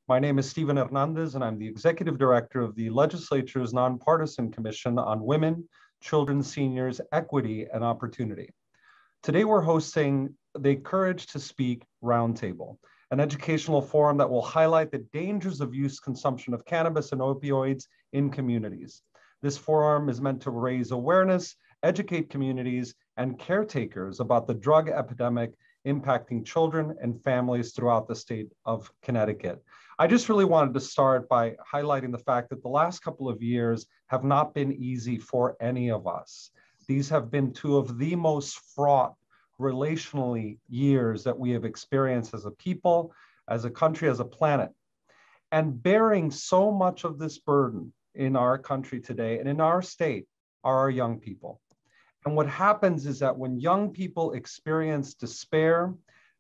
My name is Stephen Hernandez, and I'm the Executive Director of the Legislature's Nonpartisan Commission on Women, Children, Seniors, Equity, and Opportunity. Today, we're hosting the Courage to Speak Roundtable, an educational forum that will highlight the dangers of youth consumption of cannabis and opioids in communities. This forum is meant to raise awareness, educate communities and caretakers about the drug epidemic impacting children and families throughout the state of Connecticut. I just really wanted to start by highlighting the fact that the last couple of years have not been easy for any of us. These have been two of the most fraught relationally years that we have experienced as a people, as a country, as a planet. And bearing so much of this burden in our country today and in our state are our young people. And what happens is that when young people experience despair,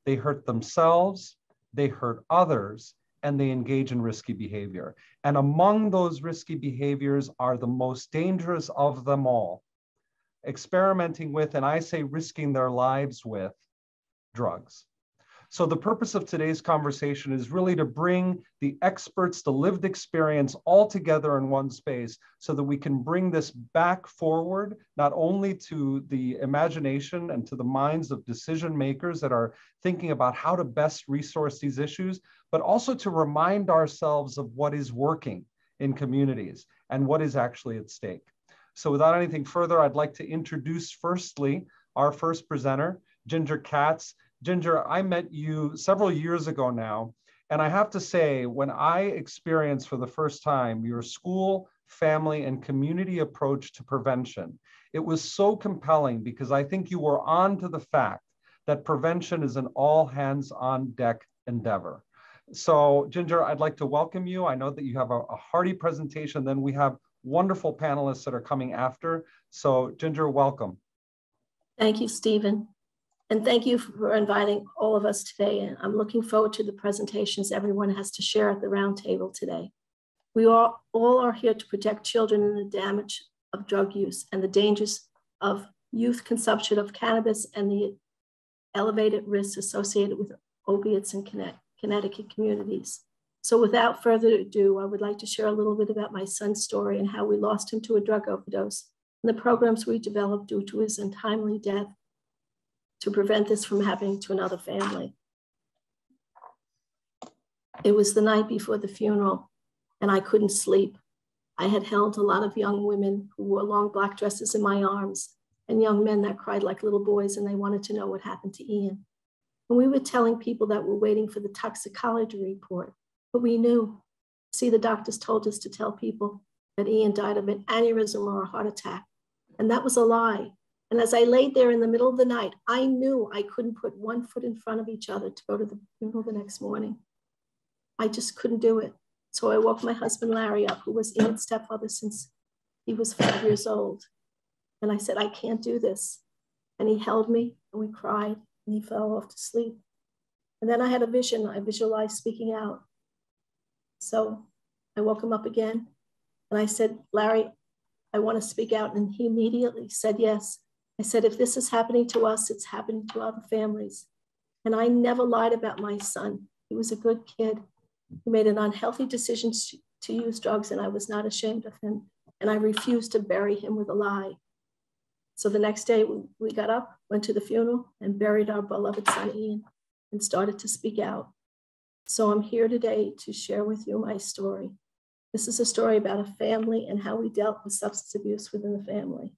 they hurt themselves, they hurt others, and they engage in risky behavior. And among those risky behaviors are the most dangerous of them all, experimenting with, and I say risking their lives with, drugs. So the purpose of today's conversation is really to bring the experts, the lived experience all together in one space so that we can bring this back forward, not only to the imagination and to the minds of decision makers that are thinking about how to best resource these issues, but also to remind ourselves of what is working in communities and what is actually at stake. So without anything further, I'd like to introduce firstly our first presenter, Ginger Katz. Ginger, I met you several years ago now, and I have to say, when I experienced for the first time your school, family, and community approach to prevention, it was so compelling because I think you were on to the fact that prevention is an all hands on deck endeavor. So Ginger, I'd like to welcome you. I know that you have a hearty presentation, then we have wonderful panelists that are coming after. So Ginger, welcome. Thank you, Stephen. And thank you for inviting all of us today. And I'm looking forward to the presentations everyone has to share at the roundtable today. We all are here to protect children in the damage of drug use and the dangers of youth consumption of cannabis and the elevated risks associated with opiates in Connecticut communities. So without further ado, I would like to share a little bit about my son's story and how we lost him to a drug overdose and the programs we developed due to his untimely death to prevent this from happening to another family. It was the night before the funeral and I couldn't sleep. I had held a lot of young women who wore long black dresses in my arms and young men that cried like little boys and they wanted to know what happened to Ian. And we were telling people that we're waiting for the toxicology report, but we knew. See, the doctors told us to tell people that Ian died of an aneurysm or a heart attack, and that was a lie. And as I laid there in the middle of the night, I knew I couldn't put one foot in front of each other to go to the funeral the next morning. I just couldn't do it. So I woke my husband, Larry, up, who was Ian's stepfather since he was 5 years old. And I said, I can't do this. And he held me and we cried and he fell off to sleep. And then I had a vision. I visualized speaking out. So I woke him up again and I said, Larry, I want to speak out. And he immediately said yes. I said, if this is happening to us, it's happening to other families. And I never lied about my son. He was a good kid. He made an unhealthy decision to use drugs, and I was not ashamed of him. And I refused to bury him with a lie. So the next day we got up, went to the funeral, and buried our beloved son, Ian, and started to speak out. So I'm here today to share with you my story. This is a story about a family and how we dealt with substance abuse within the family.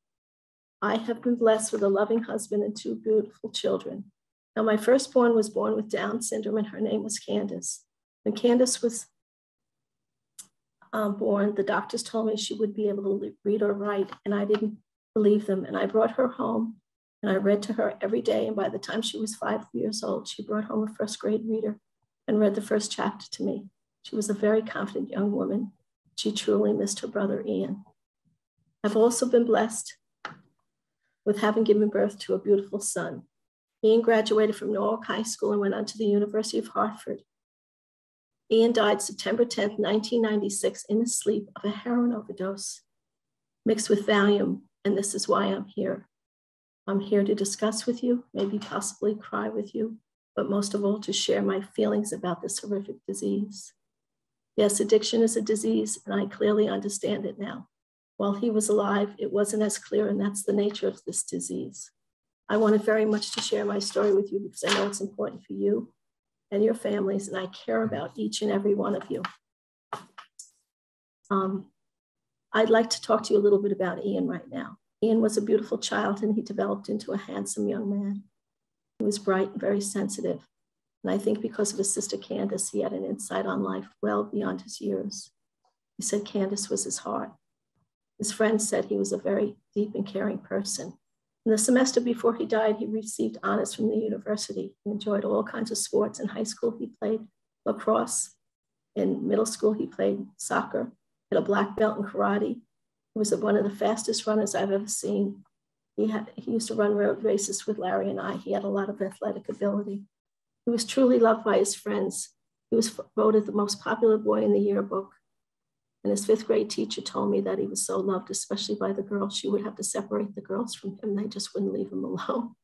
I have been blessed with a loving husband and 2 beautiful children. Now, my firstborn was born with Down syndrome, and her name was Candace. When Candace was born, the doctors told me she would be able to read or write, and I didn't believe them. And I brought her home, and I read to her every day. And by the time she was 5 years old, she brought home a first grade reader and read the first chapter to me. She was a very confident young woman. She truly missed her brother, Ian. I've also been blessed with having given birth to a beautiful son. Ian graduated from Norwalk High School and went on to the University of Hartford. Ian died September 10th, 1996 in his sleep of a heroin overdose mixed with Valium, and this is why I'm here. I'm here to discuss with you, maybe possibly cry with you, but most of all to share my feelings about this horrific disease. Yes, addiction is a disease, and I clearly understand it now. While he was alive, it wasn't as clear, and that's the nature of this disease. I wanted very much to share my story with you because I know it's important for you and your families, and I care about each and every one of you. I'd like to talk to you a little bit about Ian right now. Ian was a beautiful child, and he developed into a handsome young man. He was bright and very sensitive. And I think because of his sister Candace, he had an insight on life well beyond his years. He said Candace was his heart. His friends said he was a very deep and caring person. In the semester before he died, he received honors from the university. He enjoyed all kinds of sports. In high school, he played lacrosse. In middle school, he played soccer, had a black belt in karate. He was one of the fastest runners I've ever seen. He used to run road races with Larry and I. He had a lot of athletic ability. He was truly loved by his friends. He was voted the most popular boy in the yearbook. And his 5th grade teacher told me that he was so loved, especially by the girls. She would have to separate the girls from him. They just wouldn't leave him alone.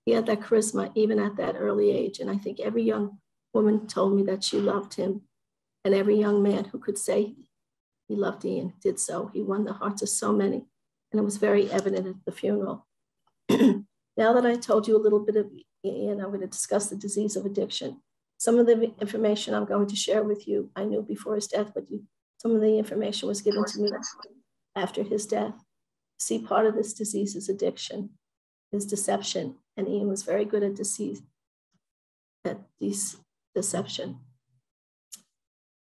He had that charisma even at that early age. And I think every young woman told me that she loved him. And every young man who could say he loved Ian did so. He won the hearts of so many. And it was very evident at the funeral. Now that I told you a little bit of Ian, I'm going to discuss the disease of addiction. Some of the information I'm going to share with you, I knew before his death, but some of the information was given to me after his death. See, part of this disease is addiction, is deception. And Ian was very good at deception.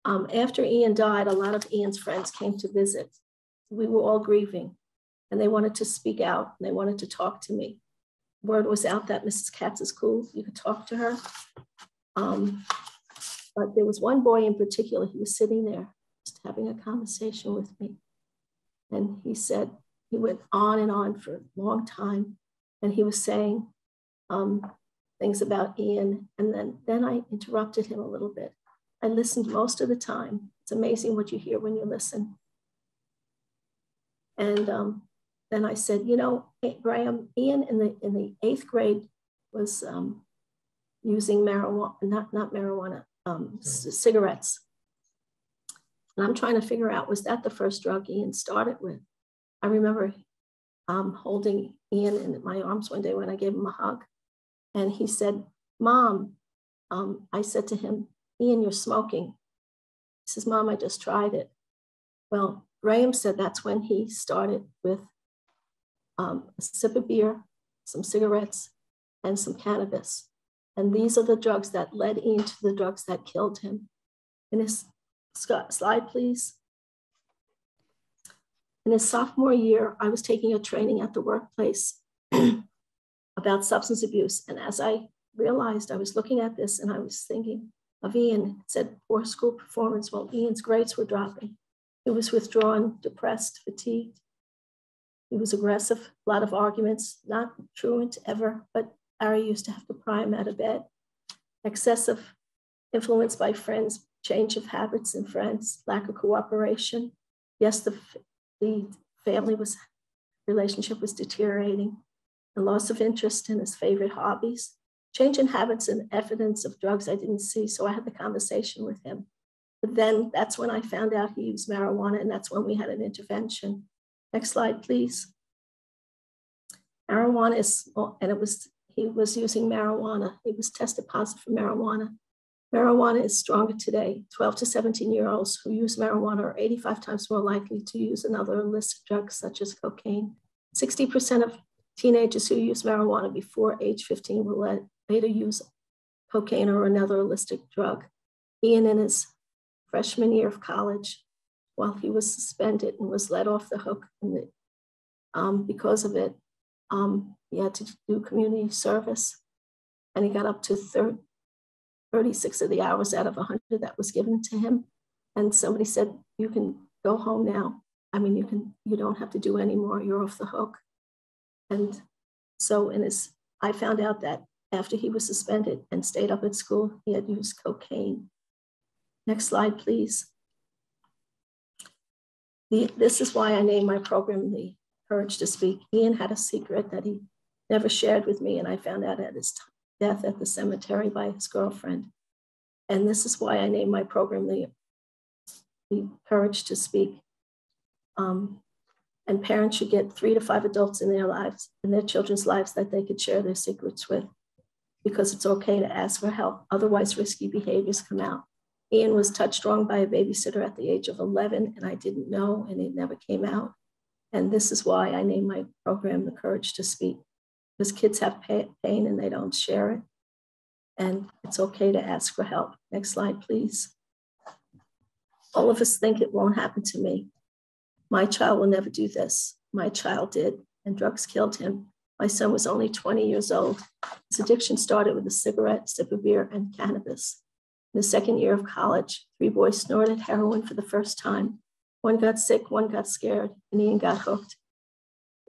After Ian died, a lot of Ian's friends came to visit. We were all grieving, and they wanted to speak out, and they wanted to talk to me. Word was out that Mrs. Katz is cool. You could talk to her. But there was one boy in particular, he was sitting there just having a conversation with me. And he said, he went on and on for a long time. And he was saying things about Ian. And then I interrupted him a little bit. I listened most of the time. It's amazing what you hear when you listen. And then I said, you know, hey, Graham, Ian in the 8th grade was using marijuana, not marijuana, cigarettes. And I'm trying to figure out, was that the first drug Ian started with? I remember holding Ian in my arms one day when I gave him a hug. And he said, Mom, I said to him, Ian, you're smoking. He says, Mom, I just tried it. Well, Graham said that's when he started with a sip of beer, some cigarettes, and some cannabis. And these are the drugs that led Ian to the drugs that killed him. In his slide, please. In his sophomore year, I was taking a training at the workplace about substance abuse. And as I realized, I was looking at this and I was thinking of Ian. It said poor school performance. Well, Ian's grades were dropping. He was withdrawn, depressed, fatigued. He was aggressive, a lot of arguments, not truant ever, but Larry used to have to pry him out of bed. Excessive influence by friends, change of habits and friends, lack of cooperation. Yes, the family relationship was deteriorating, and loss of interest in his favorite hobbies, change in habits and evidence of drugs I didn't see. So I had the conversation with him. But then that's when I found out he used marijuana, and that's when we had an intervention. Next slide, please. Marijuana is, and he was using marijuana. He was tested positive for marijuana. Marijuana is stronger today. 12 to 17-year-olds who use marijuana are 85 times more likely to use another illicit drug such as cocaine. 60% of teenagers who use marijuana before age 15 will later use cocaine or another illicit drug. Ian, in his freshman year of college, while he was suspended and was let off the hook because of it, he had to do community service, and he got up to 36 of the hours out of 100 that was given to him. And somebody said, you can go home now. I mean, you don't have to do any more. You're off the hook. And so I found out that after he was suspended and stayed up at school, he had used cocaine. Next slide, please. This is why I named my program The Courage to Speak. Ian had a secret that he never shared with me, and I found out at his death at the cemetery by his girlfriend. And this is why I named my program The the courage to speak. And parents should get 3 to 5 adults in their lives, in their children's lives, that they could share their secrets with, because it's okay to ask for help. Otherwise, risky behaviors come out. Ian was touched wrong by a babysitter at the age of 11, and I didn't know, and it never came out. And this is why I named my program The Courage to Speak, because kids have pain and they don't share it. And it's okay to ask for help. Next slide, please. All of us think it won't happen to me. My child will never do this. My child did, and drugs killed him. My son was only 20 years old. His addiction started with a cigarette, sip of beer, and cannabis. In the second year of college, 3 boys snorted heroin for the first time. One got sick, one got scared, and Ian got hooked.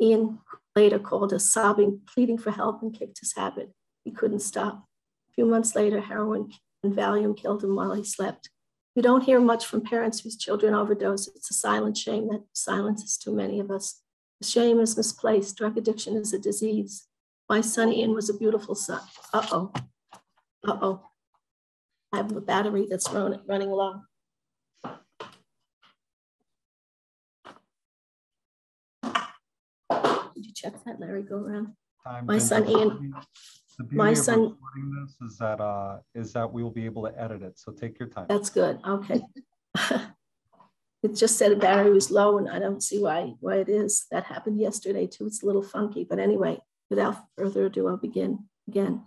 Ian later called us sobbing, pleading for help, and kicked his habit. He couldn't stop. A few months later, heroin and Valium killed him while he slept. We don't hear much from parents whose children overdose. It's a silent shame that silences too many of us. The shame is misplaced. Drug addiction is a disease. My son Ian was a beautiful son. Uh-oh. I have a battery that's running low. Did you check that, Larry? Go around. My son Ian. The beauty of recording this is that we will be able to edit it. So take your time. That's good. Okay. It just said the battery was low, and I don't see why it is. That happened yesterday too. It's a little funky, but anyway, without further ado, I'll begin again.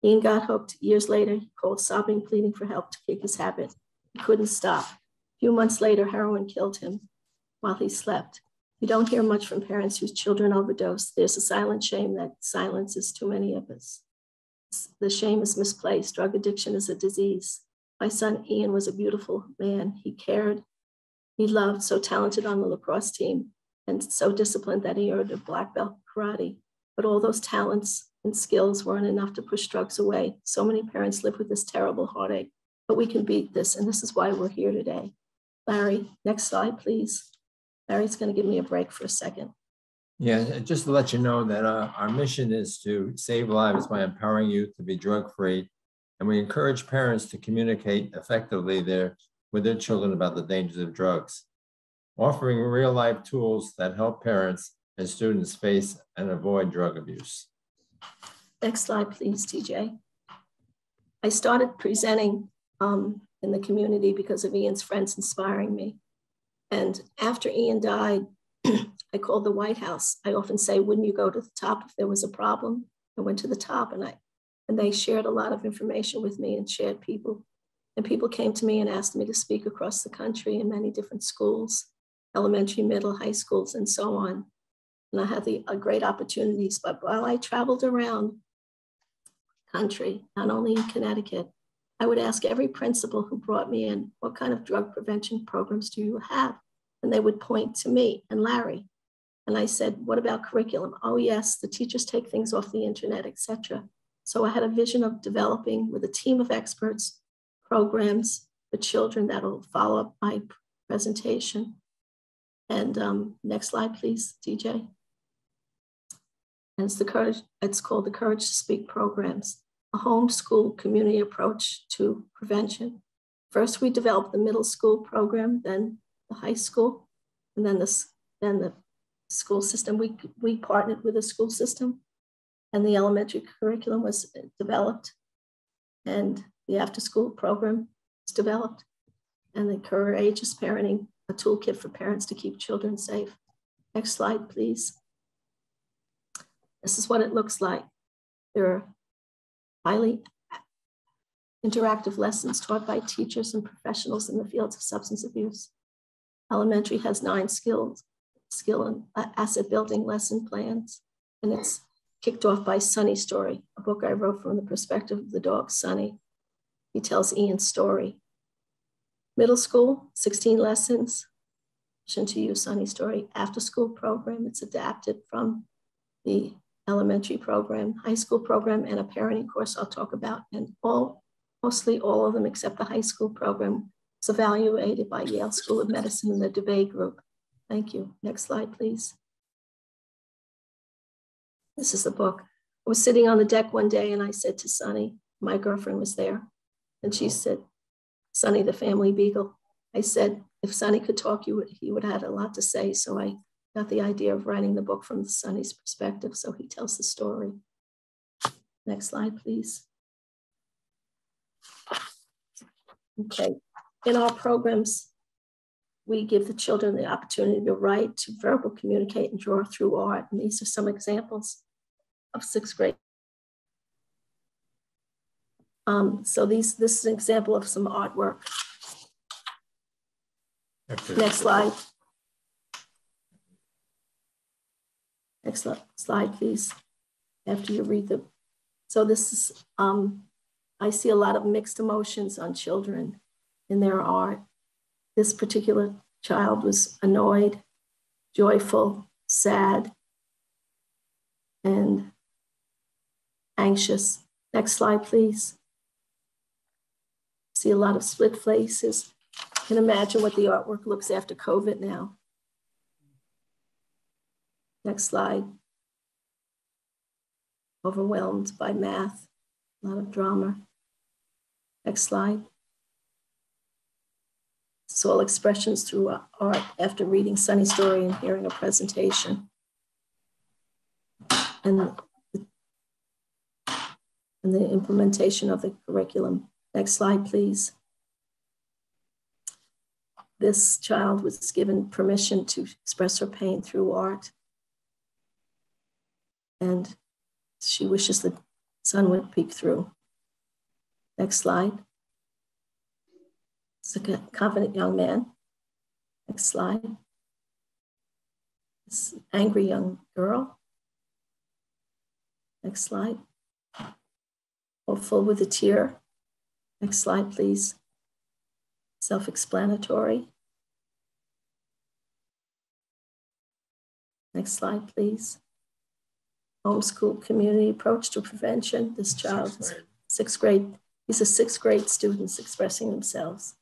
Ian got hooked. Years later, he called sobbing, pleading for help to kick his habit. He couldn't stop. A few months later, heroin killed him while he slept. You don't hear much from parents whose children overdose. There's a silent shame that silences too many of us. The shame is misplaced. Drug addiction is a disease. My son Ian was a beautiful man. He cared, he loved, so talented on the lacrosse team, and so disciplined that he earned a black belt karate. But all those talents and skills weren't enough to push drugs away. So many parents live with this terrible heartache, but we can beat this, and this is why we're here today. Larry, next slide, please. Larry's going to give me a break for a second. Yeah, just to let you know that our mission is to save lives by empowering youth to be drug-free, and we encourage parents to communicate effectively with their children about the dangers of drugs, offering real-life tools that help parents and students face and avoid drug abuse. Next slide, please, TJ. I started presenting in the community because of Ian's friends inspiring me. And after Ian died, I called the White House. I often say, wouldn't you go to the top if there was a problem? I went to the top, and they shared a lot of information with me and shared people. And people came to me and asked me to speak across the country in many different schools, elementary, middle, high schools, and so on. And I had great opportunities. But while I traveled around the country, not only in Connecticut, I would ask every principal who brought me in, what kind of drug prevention programs do you have? And they would point to me and Larry. And I said, what about curriculum? Oh yes, the teachers take things off the internet, etc. So I had a vision of developing with a team of experts, programs for children that'll follow up my presentation. And next slide, please, DJ. And it's called the Courage to Speak programs, a homeschool community approach to prevention. First, we developed the middle school program, then the high school, and then the school system. We partnered with the school system, and the elementary curriculum was developed, and the after-school program was developed, and the courageous parenting, a toolkit for parents to keep children safe. Next slide, please. This is what it looks like. There are highly interactive lessons taught by teachers and professionals in the fields of substance abuse. Elementary has 9 skill and asset building lesson plans, and it's kicked off by Sunny's story, a book I wrote from the perspective of the dog Sunny. He tells Ian's story. Middle school, 16 lessons, to use Sunny's story. After school program, it's adapted from the elementary program, high school program, and a parenting course I'll talk about. And mostly all of them except the high school program was evaluated by Yale School of Medicine in the debate group. Thank you. Next slide, please. This is the book. I was sitting on the deck one day and I said to Sunny, my girlfriend was there, and she said, Sunny, the family beagle. I said, if Sonny could talk, he would have had a lot to say. So I got the idea of writing the book from Sonny's perspective. So he tells the story. Next slide, please. Okay, in our programs, we give the children the opportunity to write, to verbal communicate, and draw through art. And these are some examples of sixth grade. So this is an example of some artwork. Next slide. Next slide, please. After you read the, so this is, I see a lot of mixed emotions on children in their art. This particular child was annoyed, joyful, sad, and anxious. Next slide, please. See a lot of split faces. You can imagine what the artwork looks after COVID now. Next slide. Overwhelmed by math, a lot of drama. Next slide. It's all expressions through art after reading Sonny's story and hearing a presentation. And the implementation of the curriculum. Next slide, please. This child was given permission to express her pain through art. And she wishes the sun would peek through. Next slide. It's a confident young man. Next slide. This angry young girl. Next slide. Hopeful with a tear. Next slide, please. Self-explanatory. Next slide, please. Homeschool community approach to prevention. This child is sixth grade. These are sixth grade students expressing themselves.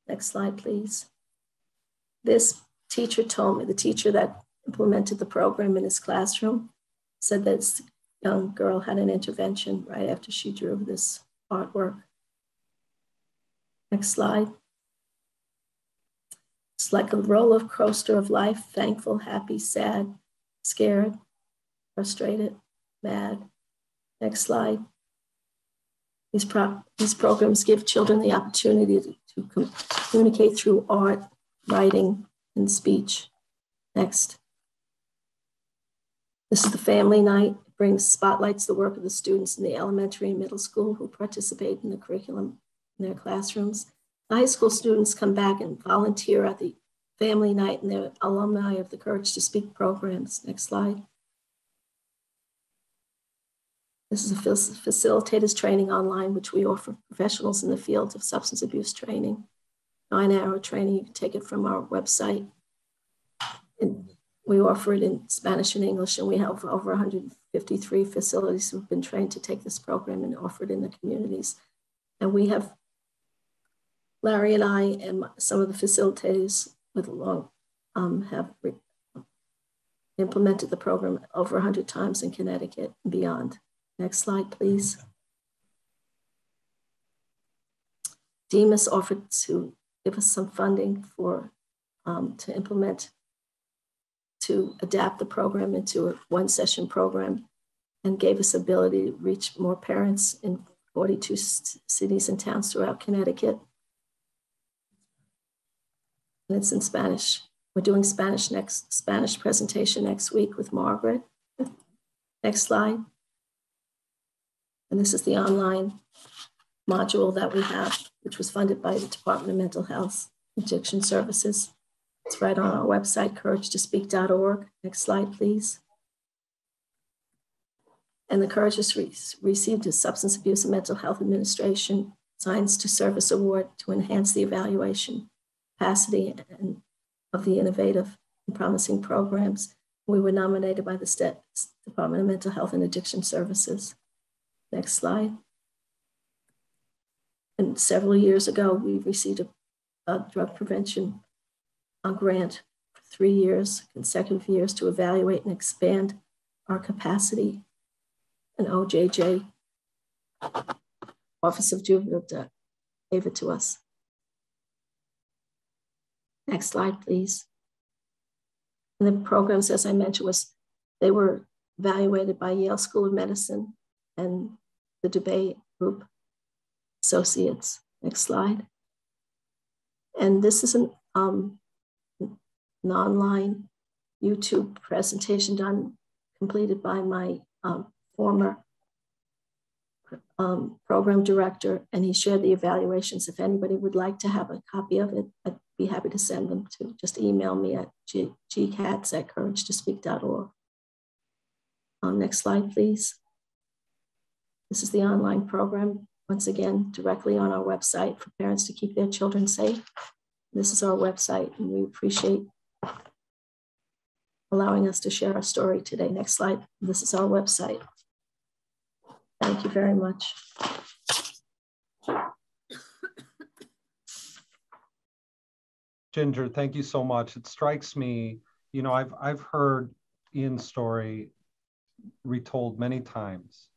Next slide, please. This teacher told me, the teacher that implemented the program in his classroom, said that this young girl had an intervention right after she drew this artwork. Next slide. It's like a roller coaster of life, thankful, happy, sad, scared, frustrated, mad. Next slide. These programs give children the opportunity to communicate through art, writing, and speech. Next. This is the family night. It brings spotlights the work of the students in the elementary and middle school who participate in the curriculum in their classrooms. The high school students come back and volunteer at the family night, and they're alumni of the Courage to Speak programs. Next slide. This is a facilitators training online, which we offer professionals in the field of substance abuse training. 9-hour training, you can take it from our website. And we offer it in Spanish and English, and we have over 153 facilities who've been trained to take this program and offer it in the communities. And we have, Larry and I and some of the facilitators with have implemented the program over 100 times in Connecticut and beyond. Next slide, please. Demas offered to give us some funding for to implement, to adapt the program into a one-session program, and gave us ability to reach more parents in 42 cities and towns throughout Connecticut. And it's in Spanish. We're doing Spanish presentation next week with Margaret. Next slide. And this is the online module that we have, which was funded by the Department of Mental Health Addiction Services. It's right on our website, couragetospeak.org. Next slide, please. And the Courage has received a Substance Abuse and Mental Health Administration Science to Service Award to enhance the evaluation capacity and of the innovative and promising programs. We were nominated by the Department of Mental Health and Addiction Services. Next slide. And several years ago, we received a drug prevention grant for 3 years, consecutive years, to evaluate and expand our capacity. And OJJ, Office of Juvenile gave it to us. Next slide, please. And the programs, as I mentioned, they were evaluated by Yale School of Medicine and the Dubay Group Associates. Next slide. And this is an online YouTube presentation completed by my former program director, and he shared the evaluations. If anybody would like to have a copy of it, I'd be happy to send them to. Just email me at gcats@couragetospeak.org. Next slide, please. This is the online program, once again, directly on our website for parents to keep their children safe. This is our website, and we appreciate allowing us to share our story today. Next slide. This is our website. Thank you very much. Ginger, thank you so much. It strikes me, you know, I've heard Ian's story retold many times,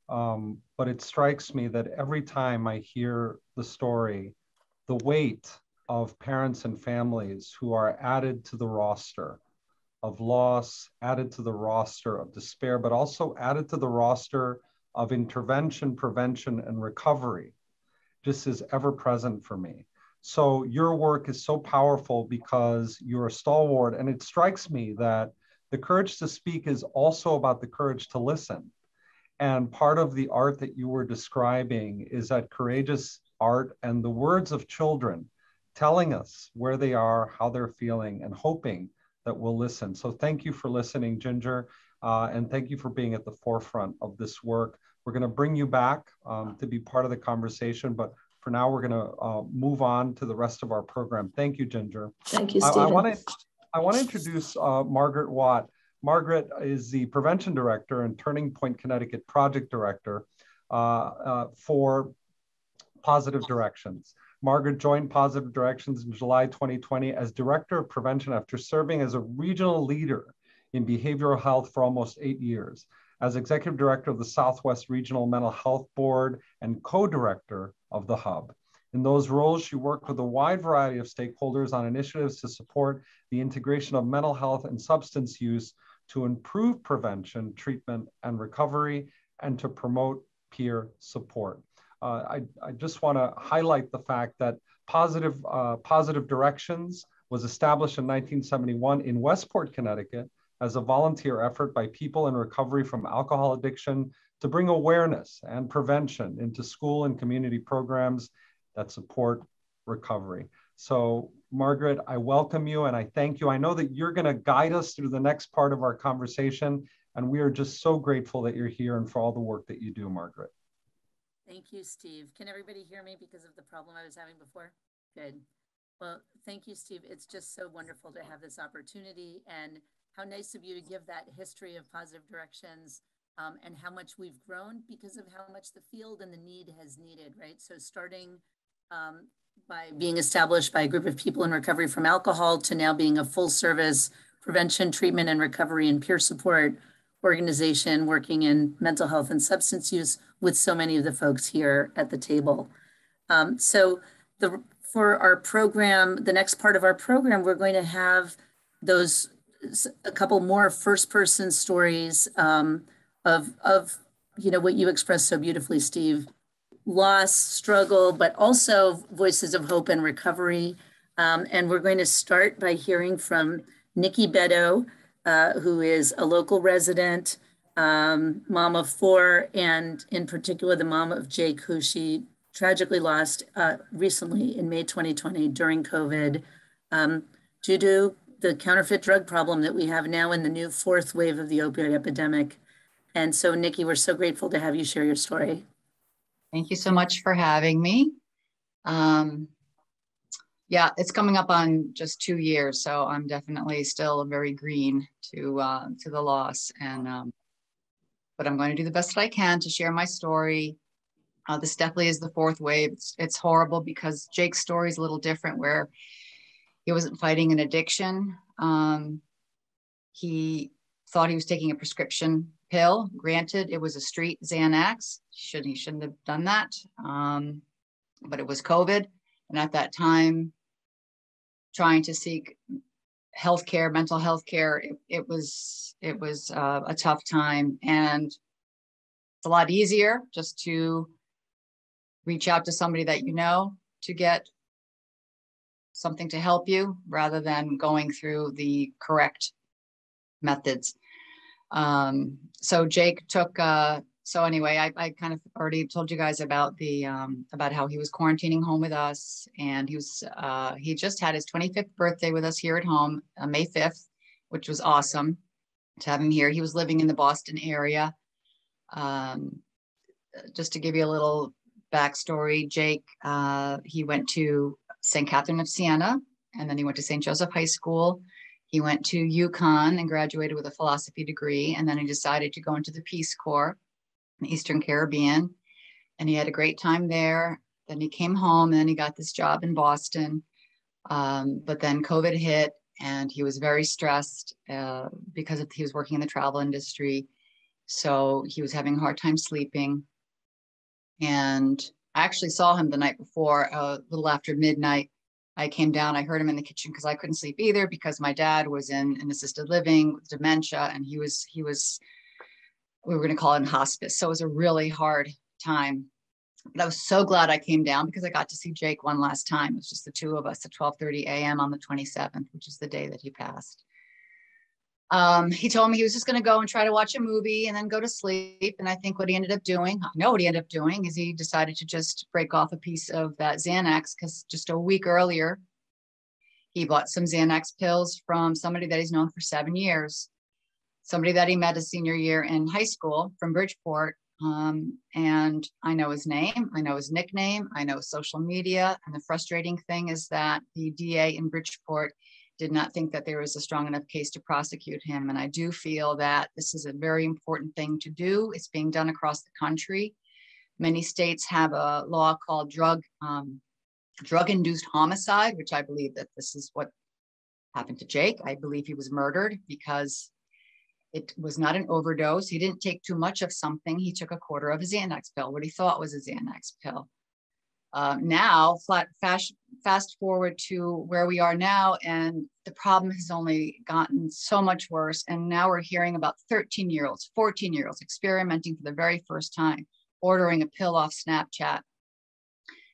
but it strikes me that every time I hear the story, the weight of parents and families who are added to the roster of loss, added to the roster of despair, but also added to the roster of intervention, prevention, and recovery, just is ever present for me. So your work is so powerful because you're a stalwart, and it strikes me that the courage to speak is also about the courage to listen. And part of the art that you were describing is that courageous art and the words of children telling us where they are, how they're feeling, and hoping that we'll listen. So thank you for listening, Ginger, and thank you for being at the forefront of this work. We're going to bring you back to be part of the conversation, but for now, we're going to move on to the rest of our program. Thank you, Ginger. Thank you, Stephen. I want to introduce Margaret Watt. Margaret is the Prevention Director and Turning Point Connecticut Project Director for Positive Directions. Margaret joined Positive Directions in July 2020 as Director of Prevention after serving as a regional leader in behavioral health for almost 8 years, as Executive Director of the Southwest Regional Mental Health Board and Co-Director of the Hub. In those roles, she worked with a wide variety of stakeholders on initiatives to support the integration of mental health and substance use to improve prevention, treatment, and recovery, and to promote peer support. I just want to highlight the fact that Positive Directions was established in 1971 in Westport, Connecticut, as a volunteer effort by people in recovery from alcohol addiction to bring awareness and prevention into school and community programs that support recovery. So, Margaret, I welcome you and I thank you. I know that you're going to guide us through the next part of our conversation, and we are just so grateful that you're here and for all the work that you do, Margaret. Thank you, Steve. Can everybody hear me because of the problem I was having before? Good. Well, thank you, Steve. It's just so wonderful to have this opportunity, and how nice of you to give that history of Positive Directions and how much we've grown because of how much the field and the need has needed, right? So starting by being established by a group of people in recovery from alcohol to now being a full service prevention, treatment, and recovery and peer support organization working in mental health and substance use with so many of the folks here at the table. For our program, the next part of our program, we're going to have a couple more first-person stories of what you expressed so beautifully, Steve. Loss, struggle, but also voices of hope and recovery. And we're going to start by hearing from Nikki Beto, who is a local resident, mom of 4, and in particular, the mom of Jake, who she tragically lost recently in May 2020 during COVID due to the counterfeit drug problem that we have now in the new 4th wave of the opioid epidemic. And so, Nikki, we're so grateful to have you share your story. Thank you so much for having me. Yeah, it's coming up on just 2 years, so I'm definitely still very green to the loss. And but I'm going to do the best that I can to share my story. This definitely is the 4th wave. It's horrible because Jake's story is a little different, where he wasn't fighting an addiction. He thought he was taking a prescription pill. Granted, it was a street Xanax. He shouldn't have done that. but it was COVID. And at that time, trying to seek healthcare, mental health care, it was a tough time. And it's a lot easier just to reach out to somebody that you know to get something to help you rather than going through the correct methods. So Jake took, so anyway, I kind of already told you guys about about how he was quarantining home with us, and he just had his 25th birthday with us here at home, May 5th, which was awesome to have him here. He was living in the Boston area. Just to give you a little backstory, Jake, he went to St. Catherine of Siena, and then he went to St. Joseph High School. He went to UConn and graduated with a philosophy degree, and then he decided to go into the Peace Corps in the Eastern Caribbean, and he had a great time there. Then he came home, and then he got this job in Boston, but then COVID hit, and he was very stressed because he was working in the travel industry, so he was having a hard time sleeping. And I actually saw him the night before, a little after midnight. I came down, I heard him in the kitchen because I couldn't sleep either because my dad was in assisted living with dementia, and we were going to call it in hospice. So it was a really hard time. But I was so glad I came down because I got to see Jake one last time. It was just the two of us at 12:30 a.m. on the 27th, which is the day that he passed. He told me he was just going to go and try to watch a movie and then go to sleep. And I think what he ended up doing, I know what he ended up doing, is he decided to just break off a piece of that Xanax, because just a week earlier, he bought some Xanax pills from somebody that he's known for 7 years, somebody that he met his senior year in high school from Bridgeport. And I know his name, I know his nickname, I know social media. And the frustrating thing is that the DA in Bridgeport did not think that there was a strong enough case to prosecute him. And I do feel that this is a very important thing to do. It's being done across the country. Many states have a law called drug-induced homicide, which I believe that this is what happened to Jake. I believe he was murdered because it was not an overdose. He didn't take too much of something. He took a quarter of a Xanax pill, what he thought was a Xanax pill. Now, fast forward to where we are now, and the problem has only gotten so much worse. And now we're hearing about 13-year-olds, 14-year-olds experimenting for the very first time, ordering a pill off Snapchat.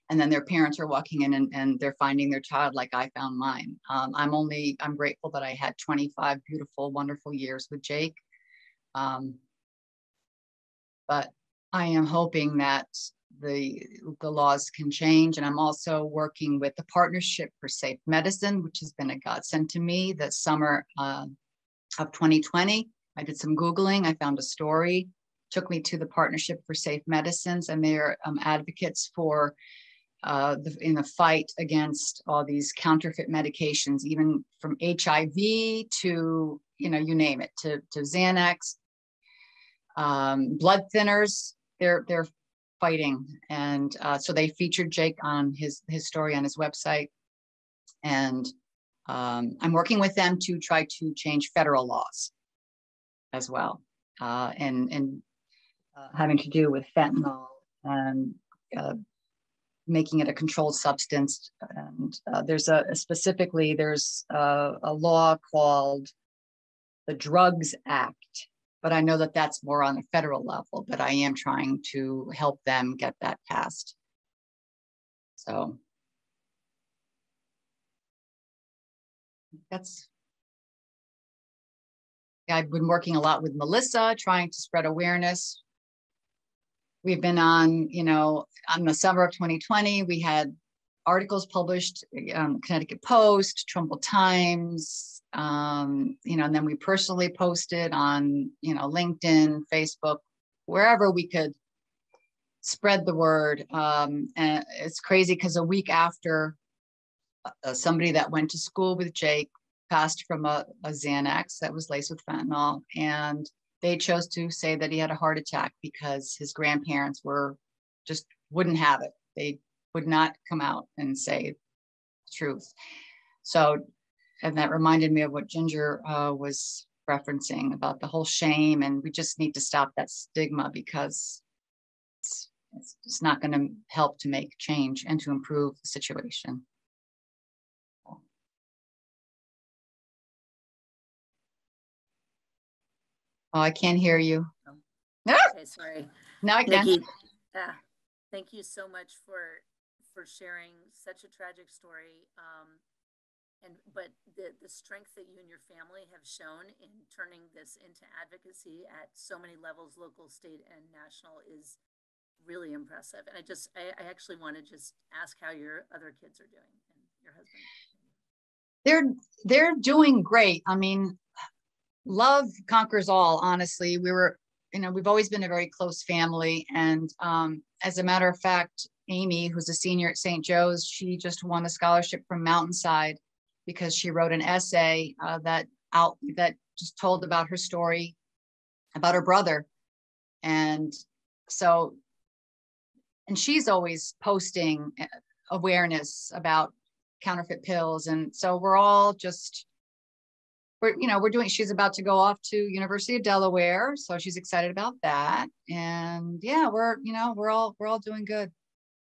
And then their parents are walking in and they're finding their child like I found mine. I'm grateful that I had 25 beautiful, wonderful years with Jake. But I am hoping that the laws can change. And I'm also working with the Partnership for Safe Medicine, which has been a godsend to me. The summer of 2020, I did some Googling. I found a story, took me to the Partnership for Safe Medicines, and they're advocates for in the fight against all these counterfeit medications, even from HIV to, you name it, to Xanax, blood thinners. They're fighting. And so they featured Jake on his story on his website. And I'm working with them to try to change federal laws as well, and having to do with fentanyl and making it a controlled substance. And there's a law called the Drugs Act, but I know that that's more on a federal level, but I am trying to help them get that passed. So I've been working a lot with Melissa, trying to spread awareness. We've been on the summer of 2020, we had articles published, Connecticut Post, Trumbull Times, and then we personally posted on, LinkedIn, Facebook, wherever we could spread the word. And it's crazy because a week after somebody that went to school with Jake passed from a Xanax that was laced with fentanyl, and they chose to say that he had a heart attack because his grandparents wouldn't have it. They would not come out and say the truth. So, and that reminded me of what Ginger was referencing about the whole shame, and we just need to stop that stigma because it's not going to help to make change and to improve the situation. Oh, I can't hear you. Okay, sorry. Now I can. Nikki, thank you so much for sharing such a tragic story. But the strength that you and your family have shown in turning this into advocacy at so many levels, local, state, and national, is really impressive. And I actually want to just ask how your other kids are doing and your husband. They're doing great. I mean, love conquers all, honestly. We've always been a very close family. And as a matter of fact, Amy, who's a senior at St. Joe's, she just won a scholarship from Mountainside because she wrote an essay that just told about her story, about her brother. And she's always posting awareness about counterfeit pills. And so we're all just, she's about to go off to University of Delaware. So she's excited about that. And yeah, we're all doing good.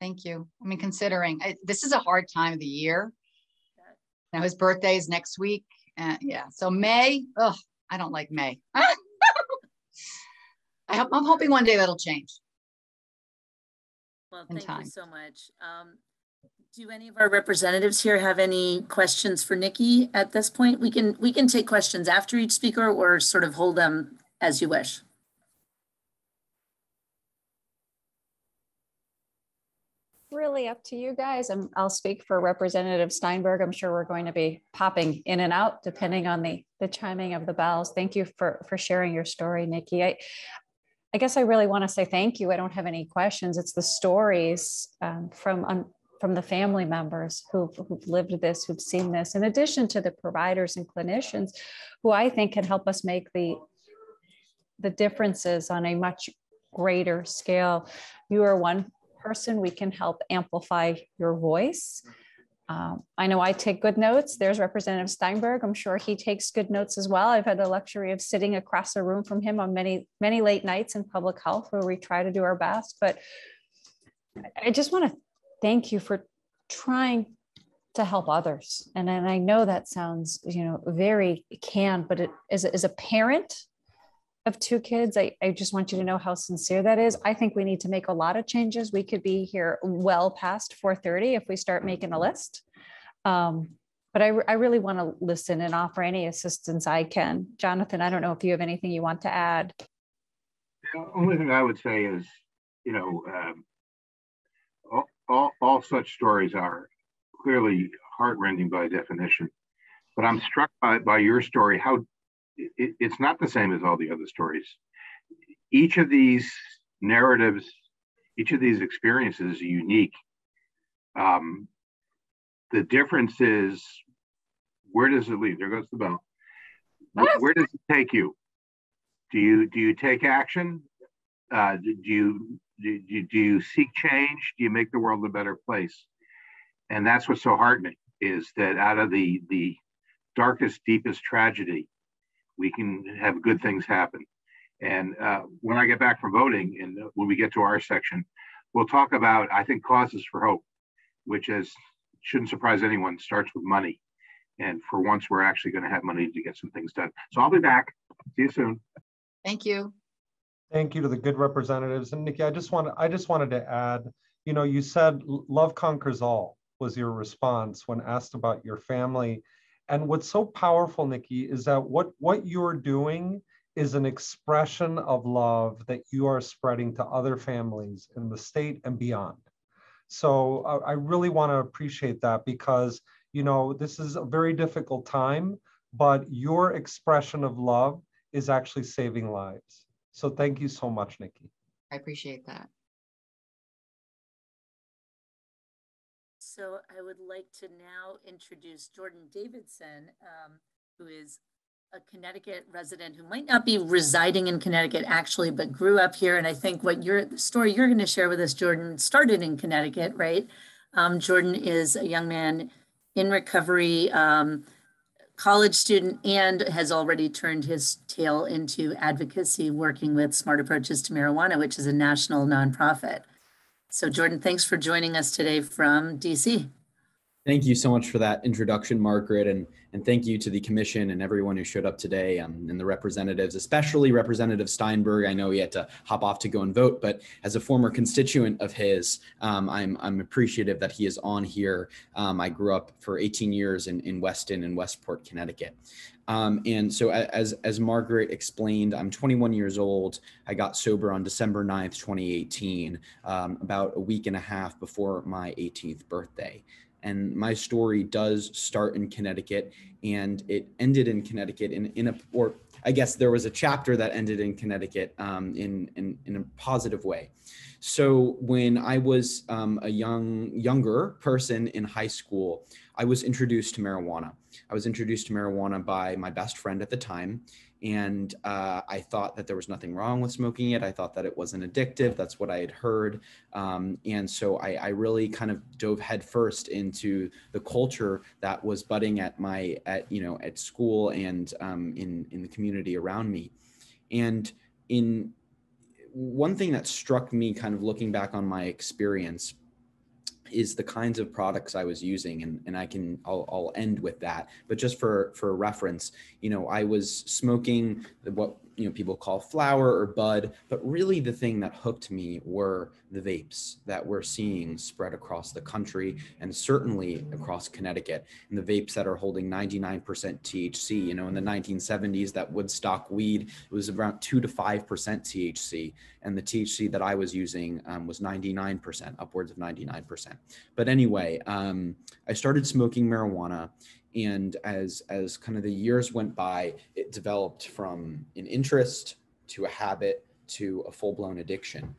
Thank you. I mean, considering this is a hard time of the year. Now his birthday is next week. Yeah. So May, I don't like May. I'm hoping one day that'll change. Well, thank you so much. Do any of our representatives here have any questions for Nikki at this point? We can take questions after each speaker or sort of hold them as you wish. Really up to you guys. I'll speak for Representative Steinberg. I'm sure we're going to be popping in and out depending on the chiming of the bells. Thank you for sharing your story, Nikki. I guess I really want to say thank you. I don't have any questions. It's the stories from the family members who've lived this, who've seen this, in addition to the providers and clinicians who I think can help us make the differences on a much greater scale. You are one person. We can help amplify your voice. I know I take good notes. There's Representative Steinberg. I'm sure he takes good notes as well. I've had the luxury of sitting across the room from him on many, many late nights in public health where we try to do our best. But I just want to thank you for trying to help others. And I know that sounds, very canned, but as a parent of two kids, I just want you to know how sincere that is. I think we need to make a lot of changes. We could be here well past 4:30 if we start making a list. But I really want to listen and offer any assistance I can. Jonathan, I don't know if you have anything you want to add. The only thing I would say is, all such stories are clearly heartrending by definition. But I'm struck by your story, how it's not the same as all the other stories. Each of these narratives, each of these experiences is unique. The difference is, where does it lead? There goes the bell. Where does it take you? Do you take action? Do you seek change? Do you make the world a better place? And that's what's so heartening, is that out of the darkest, deepest tragedy, we can have good things happen. And when I get back from voting, and when we get to our section, we'll talk about, I think, causes for hope, which shouldn't surprise anyone, starts with money. And for once, we're actually going to have money to get some things done. So I'll be back. See you soon. Thank you. Thank you to the good representatives. And Nikki, I just wanted to add, you said love conquers all was your response when asked about your family. And what's so powerful, Nikki, is that what you're doing is an expression of love that you are spreading to other families in the state and beyond. So I really want to appreciate that, because, this is a very difficult time, but your expression of love is actually saving lives. So thank you so much, Nikki. I appreciate that. So I would like to now introduce Jordan Davidson, who is a Connecticut resident who might not be residing in Connecticut actually, but grew up here. And I think the story you're going to share with us, Jordan, started in Connecticut, right? Jordan is a young man in recovery, college student, and has already turned his tail into advocacy, working with Smart Approaches to Marijuana, which is a national nonprofit. So Jordan, thanks for joining us today from DC. Thank you so much for that introduction, Margaret, and thank you to the commission and everyone who showed up today, and the representatives, especially Representative Steinberg. I know he had to hop off to go and vote, but as a former constituent of his, I'm appreciative that he is on here. I grew up for 18 years in Weston and Westport, Connecticut. And so as Margaret explained, I'm 21 years old. I got sober on December 9th, 2018, about a week and a half before my 18th birthday. And my story does start in Connecticut, and it ended in Connecticut or I guess there was a chapter that ended in Connecticut in a positive way. So when I was a younger person in high school, I was introduced to marijuana. I was introduced to marijuana by my best friend at the time. And I thought that there was nothing wrong with smoking it. I thought that it wasn't addictive. That's what I had heard. And so I really kind of dove headfirst into the culture that was budding at school and in the community around me. And one thing that struck me kind of looking back on my experience is the kinds of products I was using, and I'll end with that. But just for reference, I was smoking what people call flower or bud, but really the thing that hooked me were the vapes that we're seeing spread across the country and certainly across Connecticut. And the vapes that are holding 99% THC. In the 1970s, that Woodstock weed, it was around 2 to 5% THC, and the THC that I was using was 99%, upwards of 99%. But anyway, I started smoking marijuana. And as kind of the years went by, it developed from an interest to a habit to a full-blown addiction.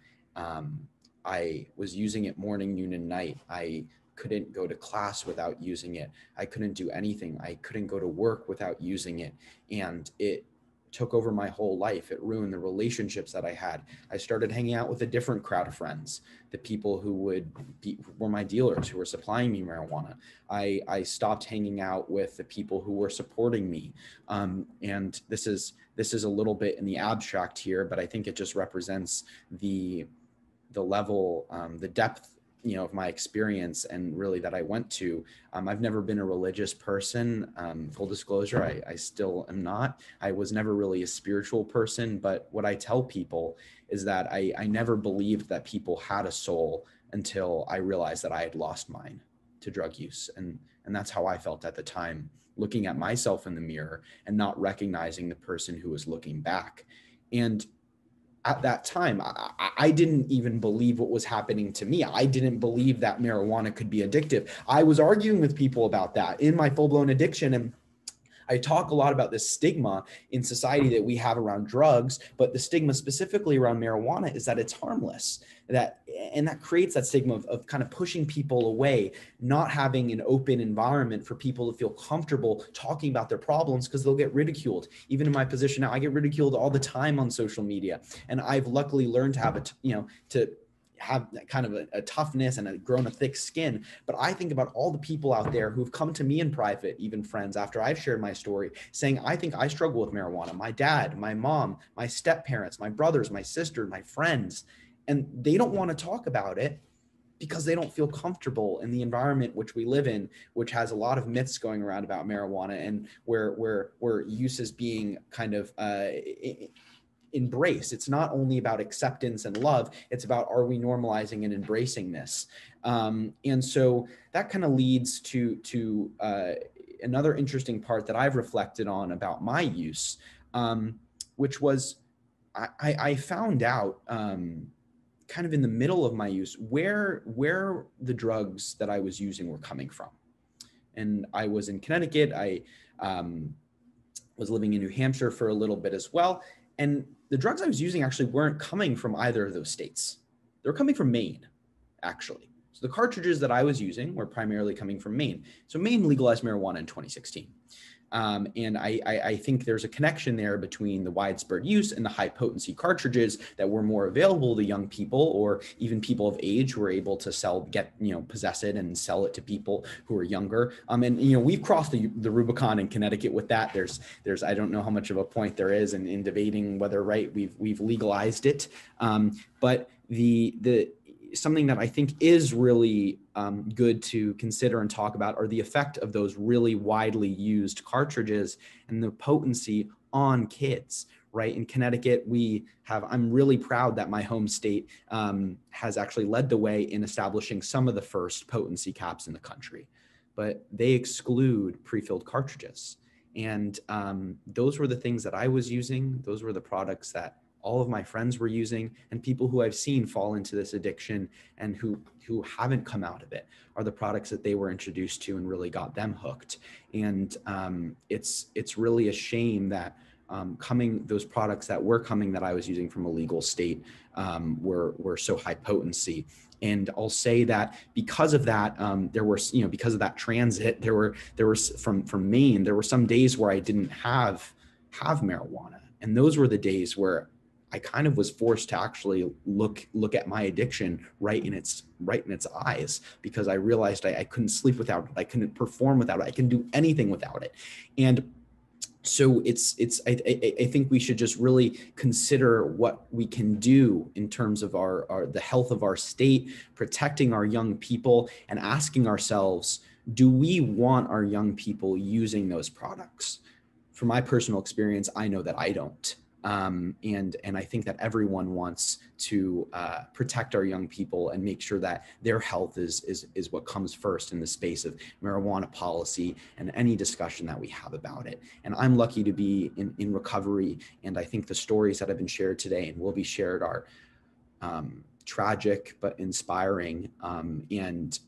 I was using it morning, noon, and night. I couldn't go to class without using it. I couldn't do anything. I couldn't go to work without using it. And it took over my whole life. It ruined the relationships that I had. I started hanging out with a different crowd of friends, the people who were my dealers, who were supplying me marijuana. I stopped hanging out with the people who were supporting me. And this is a little bit in the abstract here, but I think it just represents the level, the depth of my experience and really that I went to. I've never been a religious person. Full disclosure, I still am not. I was never really a spiritual person, but what I tell people is that I never believed that people had a soul until I realized that I had lost mine to drug use. And that's how I felt at the time, looking at myself in the mirror and not recognizing the person who was looking back. And at that time, I didn't even believe what was happening to me. I didn't believe that marijuana could be addictive. I was arguing with people about that in my full-blown addiction. And I talk a lot about this stigma in society that we have around drugs, but the stigma specifically around marijuana is that it's harmless. And that creates that stigma of kind of pushing people away, not having an open environment for people to feel comfortable talking about their problems because they'll get ridiculed. Even in my position now, I get ridiculed all the time on social media. And I've luckily learned to have kind of a toughness and grown a thick skin. But I think about all the people out there who've come to me in private, even friends, after I've shared my story, saying, I think I struggle with marijuana. My dad, my mom, my step-parents, my brothers, my sister, my friends. And they don't want to talk about it because they don't feel comfortable in the environment which we live in, which has a lot of myths going around about marijuana and where use is being kind of embrace. It's not only about acceptance and love, it's about, are we normalizing and embracing this? And so that kind of leads to another interesting part that I've reflected on about my use, which was I found out kind of in the middle of my use where the drugs that I was using were coming from. And I was in Connecticut. I was living in New Hampshire for a little bit as well. And the drugs I was using actually weren't coming from either of those states. They were coming from Maine, actually. So the cartridges that I was using were primarily coming from Maine. So Maine legalized marijuana in 2016. And I think there's a connection there between the widespread use and the high potency cartridges that were more available to young people or even people of age who were able to possess it and sell it to people who are younger. And we've crossed the Rubicon in Connecticut with that. There's I don't know how much of a point there is in debating whether we've legalized it. But something that I think is really good to consider and talk about are the effect of those really widely used cartridges and the potency on kids, right? In Connecticut, I'm really proud that my home state has actually led the way in establishing some of the first potency caps in the country, but they exclude pre-filled cartridges. And those were the things that I was using. Those were the products that all of my friends were using, and people who I've seen fall into this addiction and who haven't come out of it are the products that they were introduced to and really got them hooked. And it's really a shame that those products that were coming that I was using from a legal state were so high potency. And I'll say that because of that, because of that transit, there were from Maine, there were some days where I didn't have marijuana. And those were the days where I kind of was forced to actually look at my addiction right in its eyes, because I realized I couldn't sleep without it. I couldn't perform without it. I couldn't do anything without it. And so I think we should just really consider what we can do in terms of the health of our state, protecting our young people, and asking ourselves, do we want our young people using those products? From my personal experience, I know that I don't. And I think that everyone wants to protect our young people and make sure that their health is what comes first in the space of marijuana policy and any discussion that we have about it. And I'm lucky to be in recovery. And I think the stories that have been shared today and will be shared are tragic but inspiring. And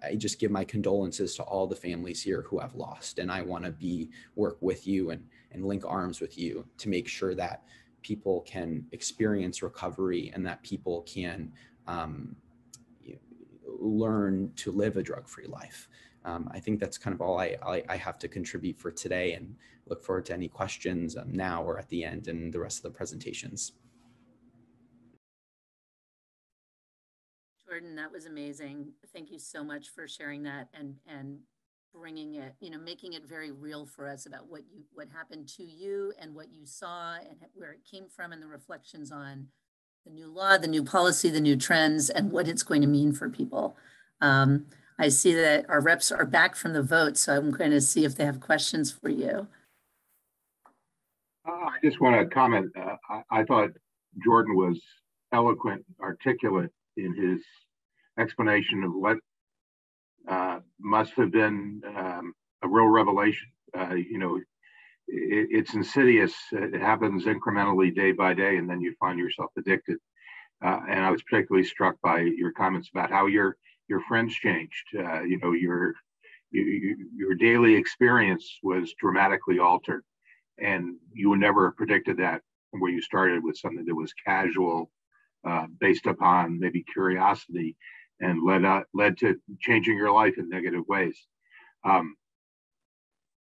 I just give my condolences to all the families here who have lost. And I want to work with you and link arms with you to make sure that people can experience recovery and that people can learn to live a drug-free life. I think that's kind of all I have to contribute for today, and look forward to any questions now or at the end and the rest of the presentations. Jordan, that was amazing. Thank you so much for sharing that and bringing it, making it very real for us about what happened to you and what you saw and where it came from, and the reflections on the new law, the new policy, the new trends, and what it's going to mean for people. I see that our reps are back from the vote, so I'm going to see if they have questions for you. I just want to comment. I thought Jordan was eloquent, articulate in his explanation of what must have been a real revelation. It's insidious. It happens incrementally day by day, and then you find yourself addicted. And I was particularly struck by your comments about how your friends changed. Your daily experience was dramatically altered, and you would never have predicted that where you started with something that was casual, based upon maybe curiosity, and led to changing your life in negative ways.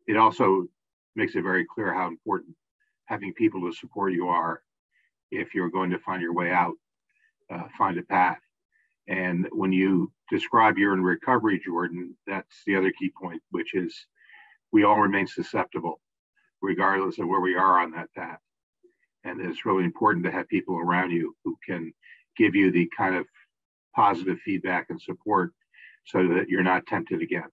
It also makes it very clear how important having people to support you are if you're going to find your way out, find a path. And when you describe you're in recovery, Jordan, that's the other key point, which is we all remain susceptible regardless of where we are on that path. And it's really important to have people around you who can give you the kind of positive feedback and support so that you're not tempted again.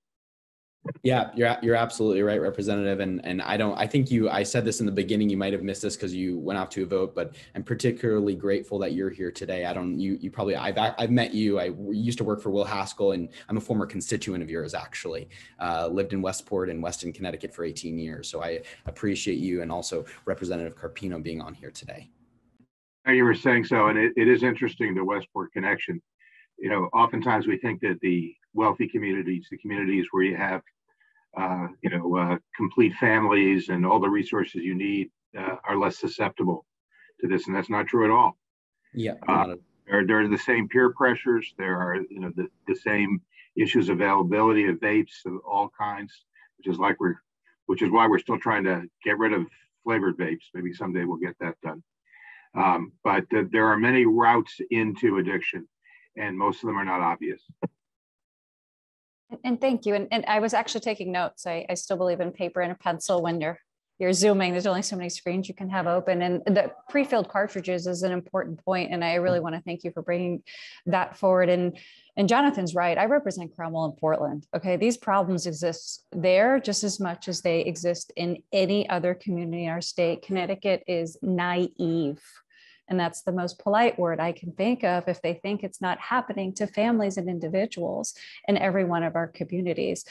Yeah, you're absolutely right, Representative. And I think I said this in the beginning, you might have missed this because you went off to a vote, but I'm particularly grateful that you're here today. I've met you. I used to work for Will Haskell, and I'm a former constituent of yours, actually. Lived in Westport and Weston, Connecticut for 18 years. So I appreciate you, and also Representative Carpino being on here today. You were saying so, and it is interesting, the Westport connection. Oftentimes we think that the wealthy communities, the communities where you have complete families and all the resources you need are less susceptible to this, and that's not true at all. Yeah, there are the same peer pressures. There are the same issues, availability of vapes of all kinds, which is why we're still trying to get rid of flavored vapes. Maybe someday we'll get that done. But there are many routes into addiction, and most of them are not obvious. And thank you. And I was actually taking notes. I still believe in paper and a pencil when you're you're zooming, there's only so many screens you can have open. And the pre-filled cartridges is an important point. And I really want to thank you for bringing that forward. And Jonathan's right. I represent Cromwell and Portland. Okay. These problems exist there just as much as they exist in any other community in our state. Connecticut is naive. And that's the most polite word I can think of if they think it's not happening to families and individuals in every one of our communities.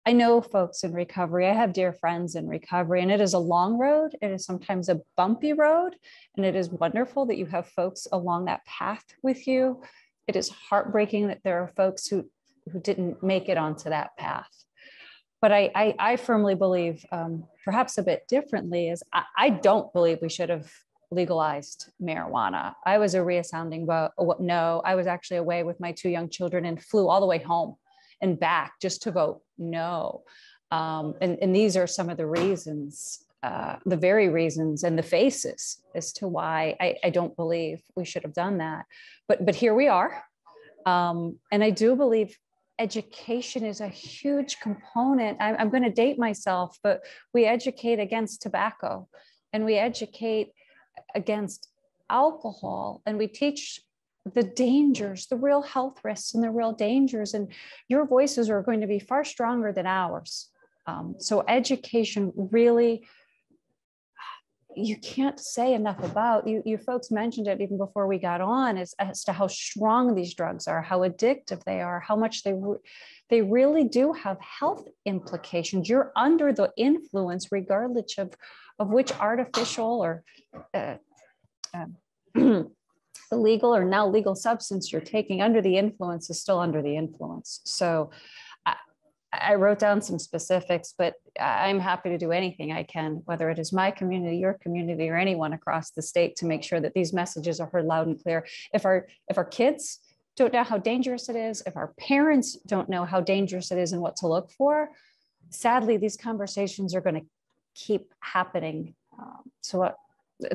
I know folks in recovery. I have dear friends in recovery, and it is a long road. It is sometimes a bumpy road, and it is wonderful that you have folks along that path with you. It is heartbreaking that there are folks who didn't make it onto that path. But I firmly believe, perhaps a bit differently, is I don't believe we should have legalized marijuana. I was a resounding no. I was actually away with my 2 young children and flew all the way home and back just to vote no. And these are some of the reasons, the very reasons and the faces as to why I don't believe we should have done that. But here we are. And I do believe education is a huge component. I'm going to date myself, but we educate against tobacco and we educate against alcohol, and we teach the dangers, the real health risks and the real dangers. And your voices are going to be far stronger than ours. So education really, you can't say enough about. You folks mentioned it even before we got on, as to how strong these drugs are, how addictive they are, how much they really do have health implications. You're under the influence regardless of which artificial or illegal or now legal substance you're taking. Under the influence is still under the influence. So I wrote down some specifics, but I'm happy to do anything I can, whether it is my community, your community, or anyone across the state, to make sure that these messages are heard loud and clear. If our kids don't know how dangerous it is, if our parents don't know how dangerous it is and what to look for, sadly, these conversations are going to keep happening.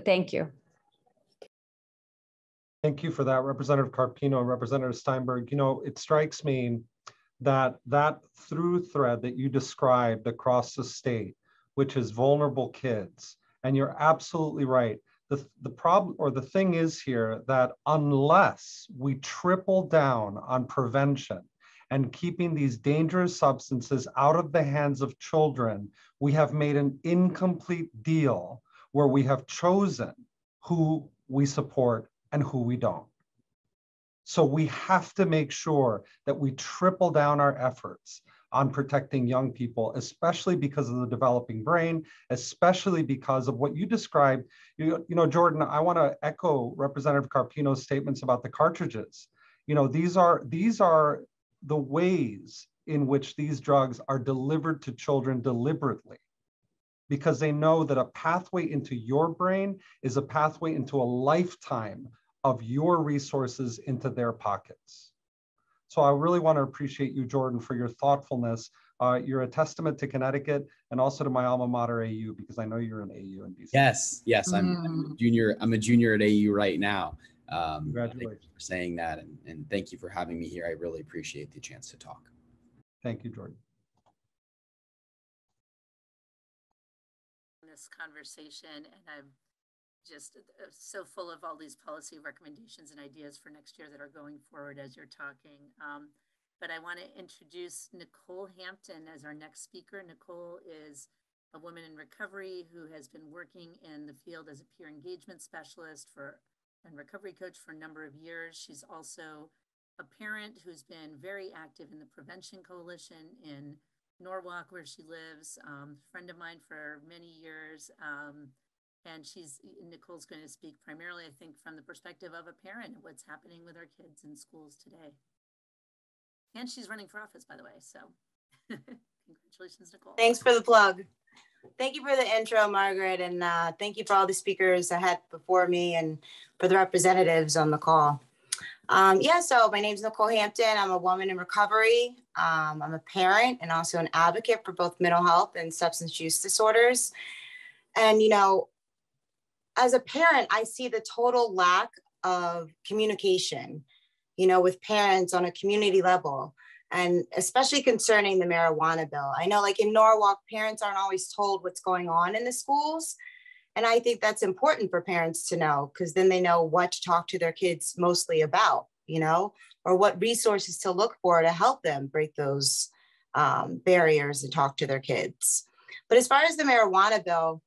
Thank you. Thank you for that, Representative Carpino and Representative Steinberg. You know, it strikes me that through thread that you described across the state, which is vulnerable kids, and you're absolutely right. The problem, or the thing is here, that unless we triple down on prevention and keeping these dangerous substances out of the hands of children, we have made an incomplete deal where we have chosen who we support and who we don't. So we have to make sure that we triple down our efforts on protecting young people, especially because of the developing brain, especially because of what you described. You know, Jordan, I want to echo Representative Carpino's statements about the cartridges. You know, these are the ways in which these drugs are delivered to children deliberately, because they know that a pathway into your brain is a pathway into a lifetime of your resources into their pockets. So I really want to appreciate you, Jordan, for your thoughtfulness. You're a testament to Connecticut and also to my alma mater, AU, because I know you're an AU in DC. Yes, I'm a junior at AU right now. Congratulations. Thank you for saying that, and thank you for having me here. I really appreciate the chance to talk. Thank you, Jordan. This conversation, and I'm just so full of all these policy recommendations and ideas for next year that are going forward as you're talking. But I want to introduce Nicole Hampton as our next speaker. Nicole is a woman in recovery who has been working in the field as a peer engagement specialist and recovery coach for a number of years. She's also a parent who's been very active in the Prevention Coalition in Norwalk, where she lives, friend of mine for many years. And Nicole's going to speak primarily, I think, from the perspective of a parent, what's happening with our kids in schools today. And she's running for office, by the way. So congratulations, Nicole. Thanks for the plug. Thank you for the intro, Margaret. And thank you for all the speakers that had before me and for the representatives on the call. So my name is Nicole Hampton. I'm a woman in recovery. I'm a parent and also an advocate for both mental health and substance use disorders. And, you know, as a parent, I see the total lack of communication, you know, with parents on a community level. and especially concerning the marijuana bill. I know like in Norwalk, parents aren't always told what's going on in the schools. And I think that's important for parents to know, because then they know what to talk to their kids mostly about, you know, or what resources to look for to help them break those barriers and talk to their kids. But as far as the marijuana bill,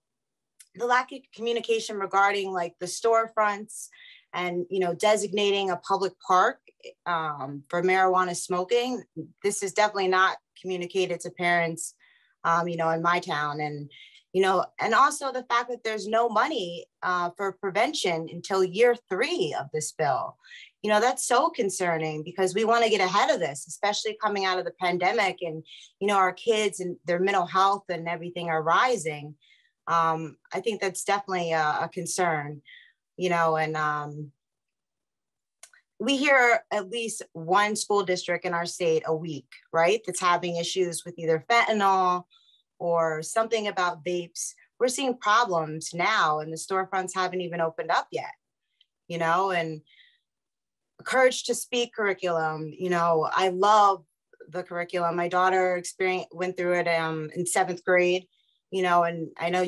the lack of communication regarding like the storefronts and, you know, designating a public park for marijuana smoking, this is definitely not communicated to parents, you know, in my town. And, you know, and also the fact that there's no money for prevention until year 3 of this bill. You know, that's so concerning, because we want to get ahead of this, especially coming out of the pandemic, and, you know, our kids and their mental health and everything are rising. I think that's definitely a concern, you know, and we hear at least one school district in our state a week, right, that's having issues with either fentanyl or something about vapes. We're seeing problems now, and the storefronts haven't even opened up yet, you know. And Courage to Speak curriculum, you know, I love the curriculum. My daughter went through it in 7th grade, you know, and I know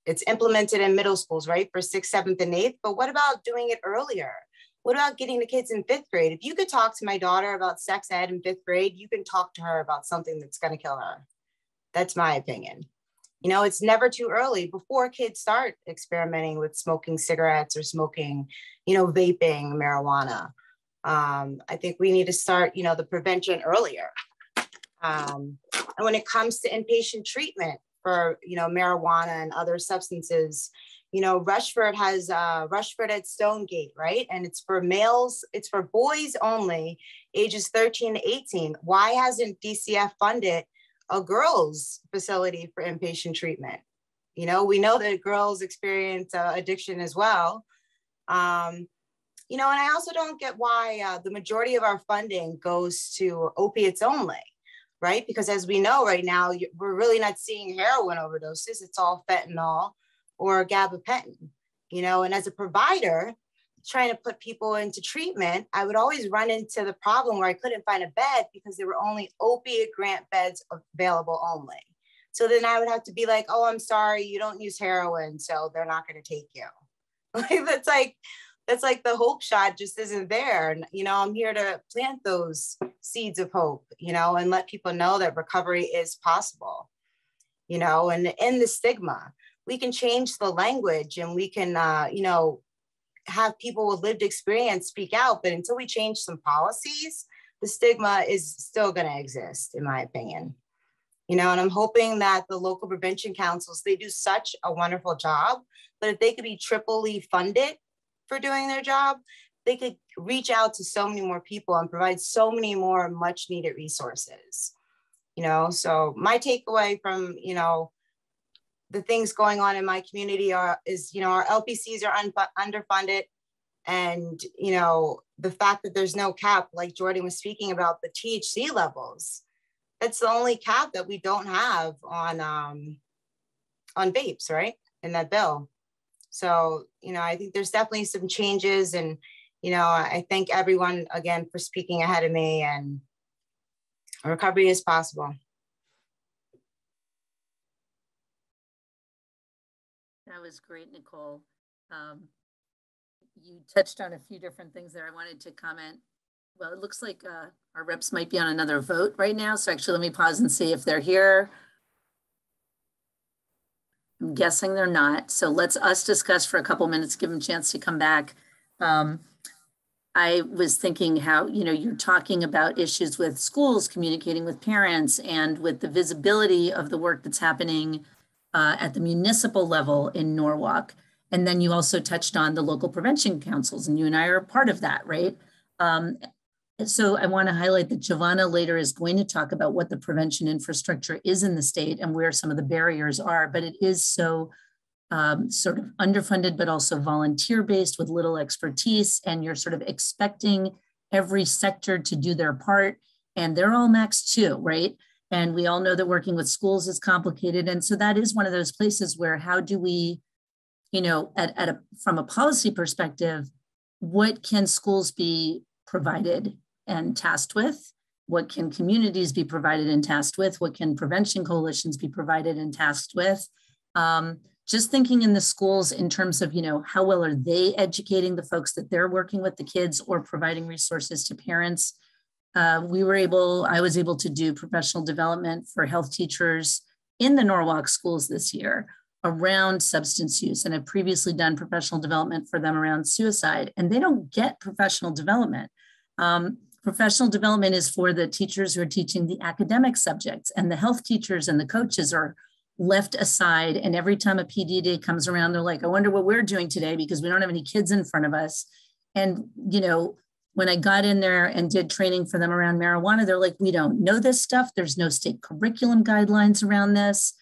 it's implemented in middle schools, right, for 6th, 7th, and 8th, but what about doing it earlier? What about getting the kids in 5th grade? If you could talk to my daughter about sex ed in 5th grade, you can talk to her about something that's going to kill her. That's my opinion. You know, it's never too early before kids start experimenting with smoking cigarettes or smoking, you know, vaping marijuana. I think we need to start, you know, the prevention earlier. And when it comes to inpatient treatment for, you know, marijuana and other substances, you know, Rushford has Rushford at Stonegate, right? And it's for males, it's for boys only, ages 13 to 18. Why hasn't DCF funded a girls' facility for inpatient treatment? You know, we know that girls experience addiction as well. You know, and I also don't get why the majority of our funding goes to opiates only, right? Because as we know right now, we're really not seeing heroin overdoses. It's all fentanyl or gabapentin, you know. And as a provider trying to put people into treatment, I would always run into the problem where I couldn't find a bed because there were only opiate grant beds available only. So then I would have to be like, oh, I'm sorry, you don't use heroin, so they're not going to take you. That's like the hope shot just isn't there. And, you know, I'm here to plant those seeds of hope, you know, and let people know that recovery is possible, you know, and end the stigma. We can change the language, and we can, you know, have people with lived experience speak out. But until we change some policies, the stigma is still going to exist, in my opinion. You know, and I'm hoping that the local prevention councils, they do such a wonderful job, but if they could be triply funded for doing their job, they could reach out to so many more people and provide so many more much needed resources. You know, so my takeaway from, you know, the things going on in my community is, you know, our LPCs are underfunded. And, you know, the fact that there's no cap, like Jordan was speaking about, the THC levels, that's the only cap that we don't have on vapes, right, in that bill. So, you know, I think there's definitely some changes, and, you know, I thank everyone again for speaking ahead of me, and recovery is possible. That was great, Nicole. You touched on a few different things there. I wanted to comment. Well, it looks like our reps might be on another vote right now. So actually, let me pause and see if they're here. I'm guessing they're not. So let's us discuss for a couple minutes, give them a chance to come back. I was thinking how, you know, you're talking about issues with schools communicating with parents and with the visibility of the work that's happening at the municipal level in Norwalk. And then you also touched on the local prevention councils, and you and I are a part of that, right? So I want to highlight that Giovanna later is going to talk about what the prevention infrastructure is in the state and where some of the barriers are, but it is so sort of underfunded, but also volunteer-based with little expertise, and you're sort of expecting every sector to do their part, and they're all maxed too, right? And we all know that working with schools is complicated. And so that is one of those places where how do we, you know, from a policy perspective, what can schools be provided and tasked with? What can communities be provided and tasked with? What can prevention coalitions be provided and tasked with? Just thinking in the schools in terms of, how well are they educating the folks that they're working with, the kids, or providing resources to parents. I was able to do professional development for health teachers in the Norwalk schools this year around substance use. And I've previously done professional development for them around suicide, and they don't get professional development. Professional development is for the teachers who are teaching the academic subjects, and the health teachers and the coaches are left aside. And every time a PD day comes around, they're like, I wonder what we're doing today because we don't have any kids in front of us. And, when I got in there and did training for them around marijuana, they're like, we don't know this stuff. There's no state curriculum guidelines around this.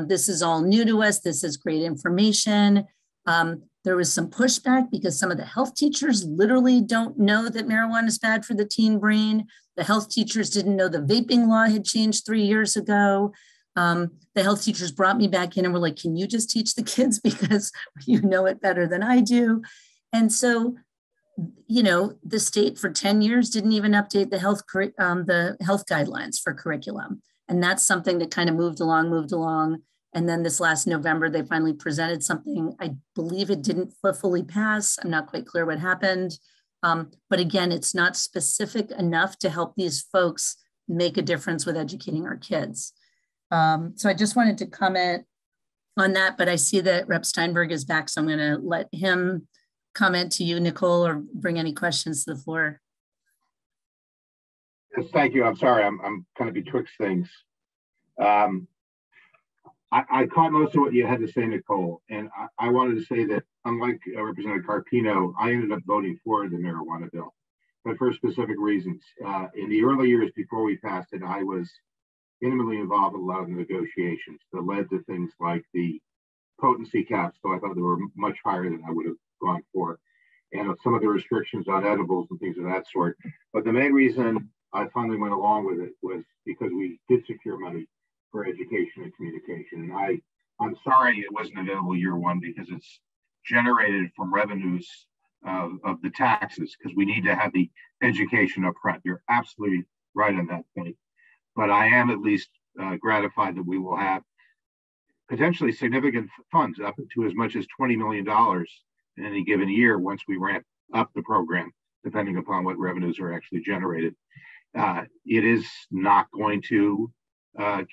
This is all new to us. This is great information. There was some pushback because some of the health teachers literally don't know that marijuana is bad for the teen brain. The health teachers didn't know the vaping law had changed 3 years ago. The health teachers brought me back in and were like, can you just teach the kids because you know it better than I do? And so, the state for 10 years didn't even update the health guidelines for curriculum. And that's something that kind of moved along. And then this last November, they finally presented something. I believe it didn't fully pass. I'm not quite clear what happened. But again, it's not specific enough to help these folks make a difference with educating our kids. So I just wanted to comment on that, but I see that Rep. Steinberg is back, so I'm going to let him comment to you, Nicole, or bring any questions to the floor. Yes, thank you. I'm sorry, I'm kind of betwixt things. I caught most of what you had to say, Nicole, and I wanted to say that unlike Representative Carpino, I ended up voting for the marijuana bill, but for specific reasons. In the early years before we passed it, I was intimately involved in a lot of the negotiations that led to things like the potency caps, so I thought they were much higher than I would have gone for, and some of the restrictions on edibles and things of that sort. But the main reason I finally went along with it was because we did secure money for education and communication. And I'm sorry it wasn't available year one because it's generated from revenues of the taxes, because we need to have the education up front. You're absolutely right on that point. But I am at least gratified that we will have potentially significant funds up to as much as $20 million in any given year once we ramp up the program, depending upon what revenues are actually generated. It is not going to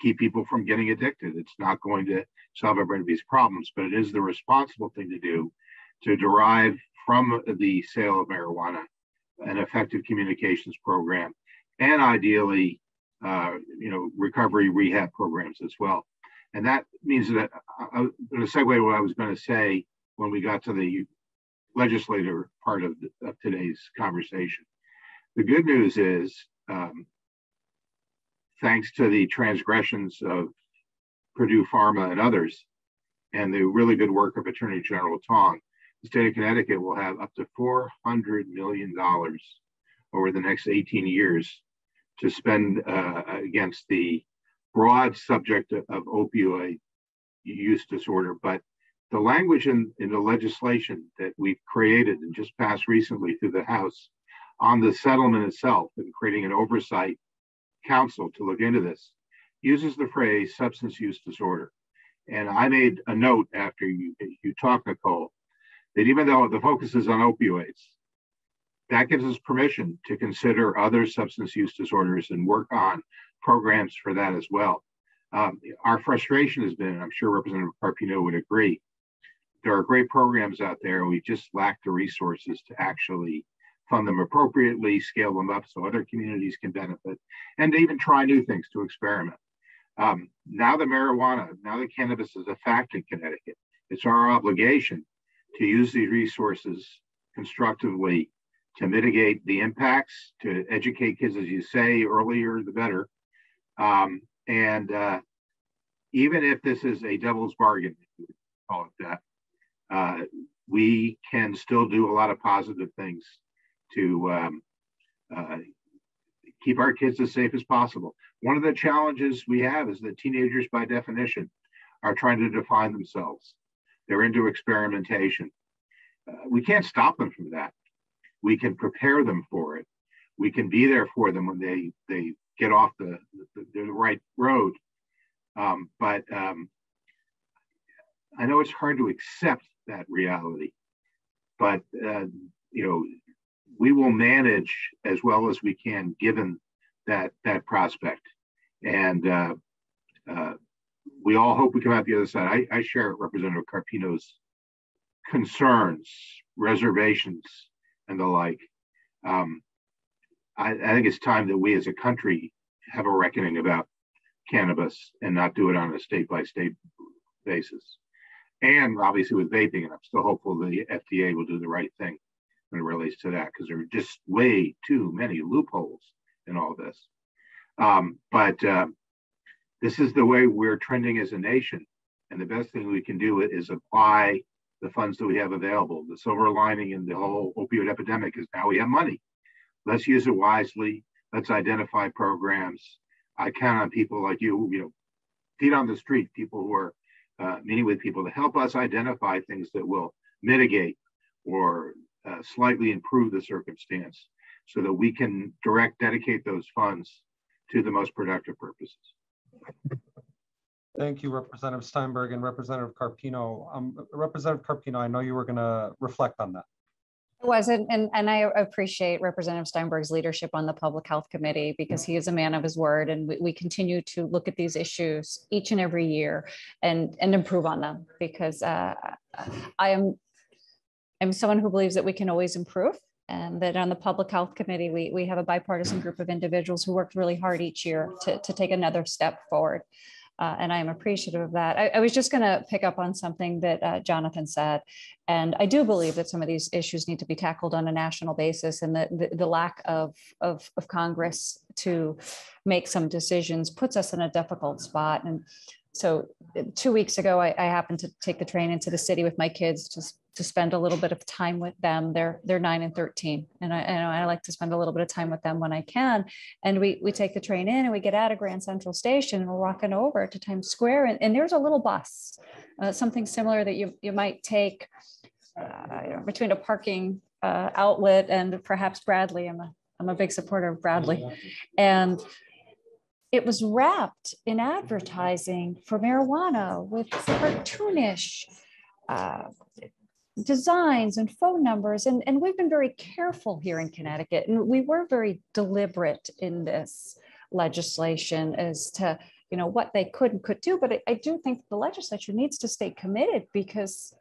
keep people from getting addicted. It's not going to solve everybody's problems, but it is the responsible thing to do to derive from the sale of marijuana an effective communications program, and ideally, recovery rehab programs as well. And that means that I'm going to segue what I was going to say when we got to the legislative part of today's conversation. The good news is, thanks to the transgressions of Purdue Pharma and others, and the really good work of Attorney General Tong, the state of Connecticut will have up to $400 million over the next 18 years to spend against the broad subject of opioid use disorder. But the language in the legislation that we've created and just passed recently through the House on the settlement itself and creating an oversight council to look into this uses the phrase substance use disorder. And I made a note after you talked, Nicole, that even though the focus is on opioids, that gives us permission to consider other substance use disorders and work on programs for that as well. Our frustration has been, and I'm sure Representative Carpino would agree, there are great programs out there. We just lack the resources to actually fund them appropriately, scale them up so other communities can benefit, and to even try new things to experiment. Now that cannabis is a fact in Connecticut, it's our obligation to use these resources constructively to mitigate the impacts, to educate kids, as you say, earlier the better. And even if this is a devil's bargain, if you call it that, we can still do a lot of positive things to keep our kids as safe as possible. One of the challenges we have is that teenagers, by definition, are trying to define themselves. They're into experimentation. We can't stop them from that. We can prepare them for it. we can be there for them when they get off the right road. But I know it's hard to accept that reality, but we will manage as well as we can given that prospect. And we all hope we come out the other side. I share Representative Carpino's concerns, reservations, and the like. I think it's time that we as a country have a reckoning about cannabis and not do it on a state-by-state basis. And obviously with vaping, and I'm still hopeful the FDA will do the right thing when it relates to that, because there are just way too many loopholes in all this. But this is the way we're trending as a nation. And the best thing we can do is apply the funds that we have available. The silver lining in the whole opioid epidemic is now we have money. Let's use it wisely. Let's identify programs. I count on people like you, feet on the street, people who are meeting with people to help us identify things that will mitigate or slightly improve the circumstance so that we can dedicate those funds to the most productive purposes. Thank you, Representative Steinberg and Representative Carpino. Representative Carpino, I know you were going to reflect on that. It was, and I appreciate Representative Steinberg's leadership on the Public Health Committee, because he is a man of his word, and we continue to look at these issues each and every year and improve on them, because I'm someone who believes that we can always improve, and that on the Public Health Committee, we have a bipartisan group of individuals who worked really hard each year to take another step forward. And I am appreciative of that. I was just going to pick up on something that Jonathan said, and I do believe that some of these issues need to be tackled on a national basis, and the lack of Congress to make some decisions puts us in a difficult spot. And so 2 weeks ago, I happened to take the train into the city with my kids to spend a little bit of time with them. They're 9 and 13. And I like to spend a little bit of time with them when I can. And we take the train in and we get out of Grand Central Station and we're walking over to Times Square, and there's a little bus, something similar that you might take between a parking outlet and perhaps Bradley. I'm a big supporter of Bradley. And it was wrapped in advertising for marijuana with cartoonish designs and phone numbers. And we've been very careful here in Connecticut. And we were very deliberate in this legislation as to, what they could and could do. But I do think the legislature needs to stay committed, because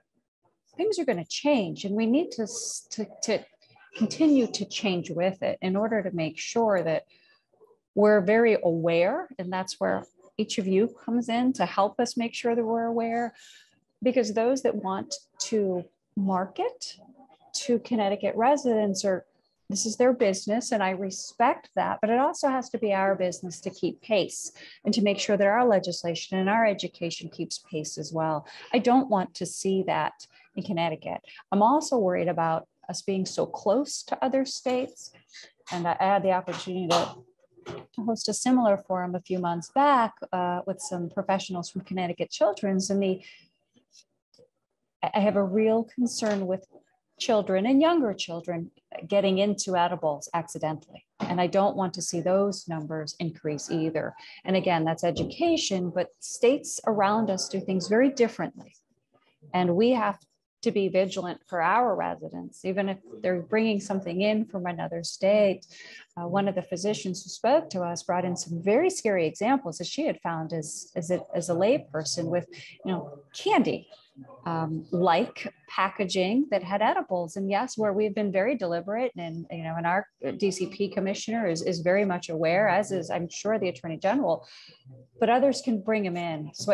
things are going to change, and we need to continue to change with it in order to make sure that we're very aware. And that's where each of you comes in to help us make sure that we're aware, because those that want to market to Connecticut residents this is their business, and I respect that, but it also has to be our business to keep pace and to make sure that our legislation and our education keeps pace as well. I don't want to see that in Connecticut. I'm also worried about us being so close to other states. And I had the opportunity to host a similar forum a few months back with some professionals from Connecticut Children's, and I have a real concern with children and younger children getting into edibles accidentally. And I don't want to see those numbers increase either. And again, that's education, but states around us do things very differently. And we have to be vigilant for our residents, even if they're bringing something in from another state. One of the physicians who spoke to us brought in some very scary examples that she had found as a layperson with, candy, like packaging that had edibles. And yes, where we've been very deliberate, and and our DCP commissioner is very much aware, as is I'm sure the Attorney General, but others can bring them in. So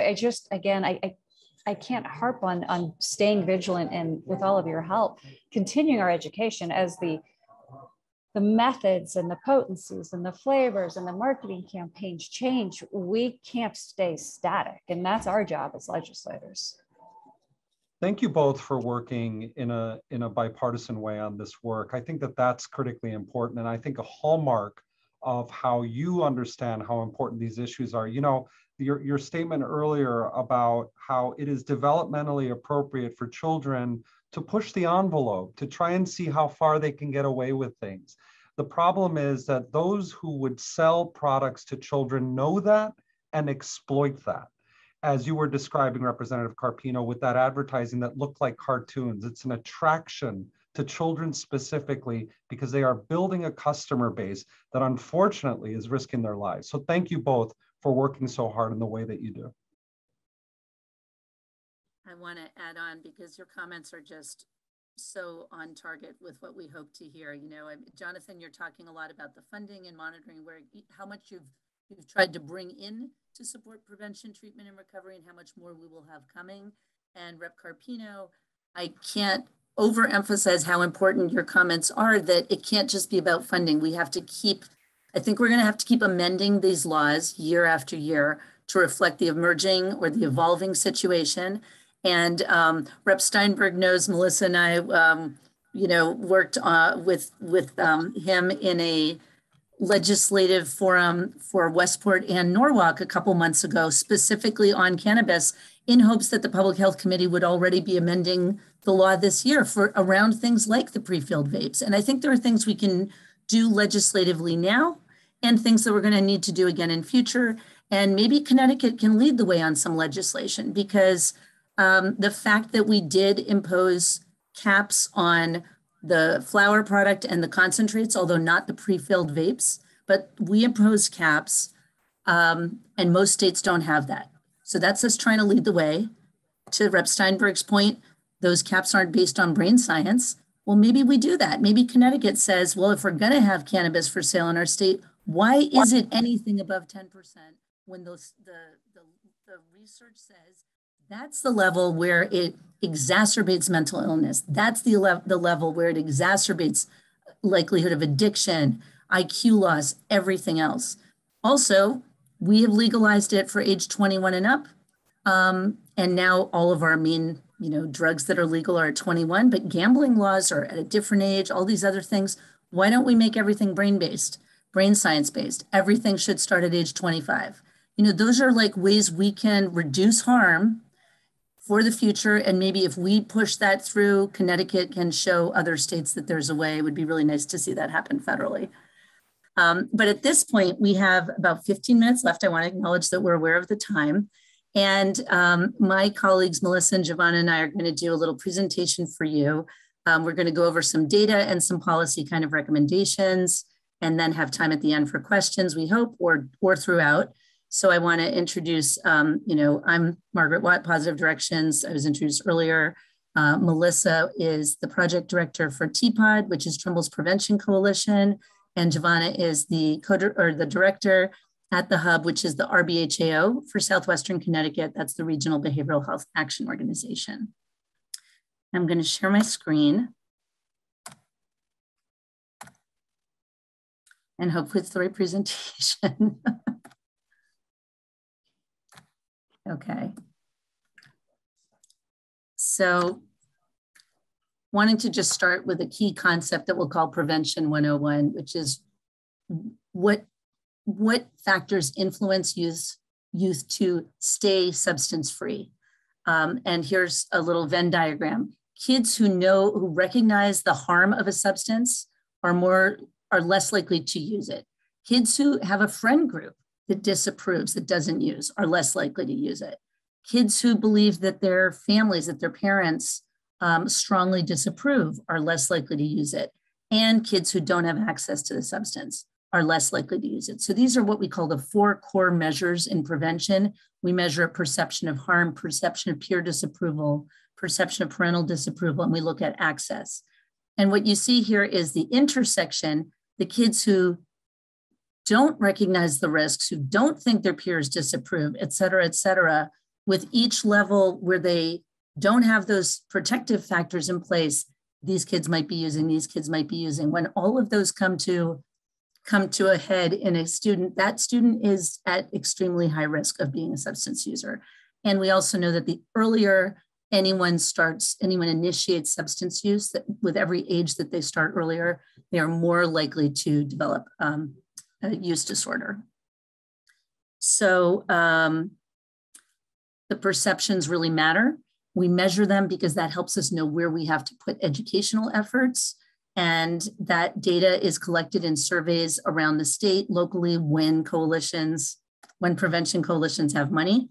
I can't harp on staying vigilant, and with all of your help, continuing our education as the methods and the potencies and the flavors and the marketing campaigns change. We can't stay static, and that's our job as legislators. Thank you both for working in a bipartisan way on this work. I think that that's critically important, and I think a hallmark of how you understand how important these issues are. Your statement earlier about how it is developmentally appropriate for children to push the envelope, to try and see how far they can get away with things. The problem is that those who would sell products to children know that and exploit that. As you were describing, Representative Carpino, with that advertising that looked like cartoons, it's an attraction to children specifically because they are building a customer base that unfortunately is risking their lives. So thank you both for working so hard in the way that you do. I want to add on because your comments are just so on target with what we hope to hear. You know, Jonathan, you're talking a lot about the funding and monitoring, where how much you've tried to bring in to support prevention, treatment, and recovery, and how much more we will have coming. And Rep. Carpino, I can't overemphasize how important your comments are, that it can't just be about funding. We have to keep, I think we're going to have to keep amending these laws year after year to reflect the emerging or the evolving situation. And Rep. Steinberg knows Melissa and I, you know, worked with him in a legislative forum for Westport and Norwalk a couple months ago, specifically on cannabis, in hopes that the Public Health Committee would already be amending the law this year for around things like the pre-filled vapes. And I think there are things we can do legislatively now and things that we're going to need to do again in future. And maybe Connecticut can lead the way on some legislation, because the fact that we did impose caps on the flower product and the concentrates, although not the pre-filled vapes, but we impose caps, and most states don't have that. So that's us trying to lead the way. To Rep. Steinberg's point, those caps aren't based on brain science. Well, maybe we do that. Maybe Connecticut says, well, if we're going to have cannabis for sale in our state, why is it anything above 10% when the research says that's the level where it exacerbates mental illness. That's the level where it exacerbates likelihood of addiction, IQ loss, everything else. Also, we have legalized it for age 21 and up. And now all of our main, drugs that are legal are at 21, but gambling laws are at a different age, all these other things. Why don't we make everything brain-based, brain science-based? Everything should start at age 25. Those are like ways we can reduce harm for the future. And maybe if we push that through, Connecticut can show other states that there's a way. It would be really nice to see that happen federally. But at this point, we have about 15 minutes left. I want to acknowledge that we're aware of the time. And my colleagues, Melissa and Giovanna and I, are going to do a little presentation for you. We're going to go over some data and some policy kind of recommendations, and then have time at the end for questions, we hope, or throughout. So I want to introduce, I'm Margaret Watt, Positive Directions. I was introduced earlier. Melissa is the project director for TPOD, which is Trumbull's Prevention Coalition. And Giovanna is the director at the Hub, which is the RBHAO for Southwestern Connecticut. That's the Regional Behavioral Health Action Organization. I'm going to share my screen. And hopefully it's the right presentation. Okay. So wanting to just start with a key concept that we'll call Prevention 101, which is what factors influence youth to stay substance free. And here's a little Venn diagram. Kids who recognize the harm of a substance are less likely to use it. Kids who have a friend group that disapproves, that doesn't use, are less likely to use it. Kids who believe that their families, that their parents strongly disapprove, are less likely to use it. And kids who don't have access to the substance are less likely to use it. So these are what we call the 4 core measures in prevention. We measure a perception of harm, perception of peer disapproval, perception of parental disapproval, and we look at access. And what you see here is the intersection, the kids who don't recognize the risks, who don't think their peers disapprove, et cetera, with each level where they don't have those protective factors in place, these kids might be using, these kids might be using. When all of those come to a head in a student, that student is at extremely high risk of being a substance user. And we also know that the earlier anyone initiates substance use, that with every age that they start earlier, they are more likely to develop a use disorder. So the perceptions really matter. We measure them because that helps us know where we have to put educational efforts And that data is collected in surveys around the state, locally, when prevention coalitions have money.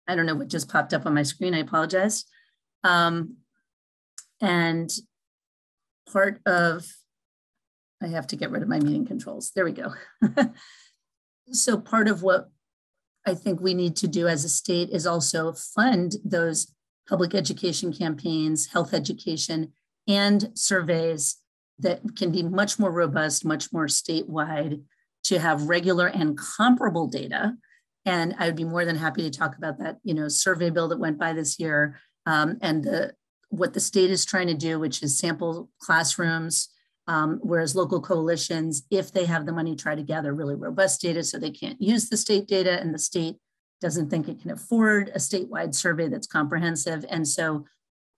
I don't know what just popped up on my screen, I apologize. And part of, I have to get rid of my meeting controls. There we go. So part of what I think we need to do as a state is also fund those public education campaigns, health education, and surveys that can be much more robust, much more statewide, to have regular and comparable data. And I would be more than happy to talk about that, survey bill that went by this year, and what the state is trying to do, which is sample classrooms, whereas local coalitions, if they have the money, try to gather really robust data so they can't use the state data, and the state doesn't think it can afford a statewide survey that's comprehensive. And so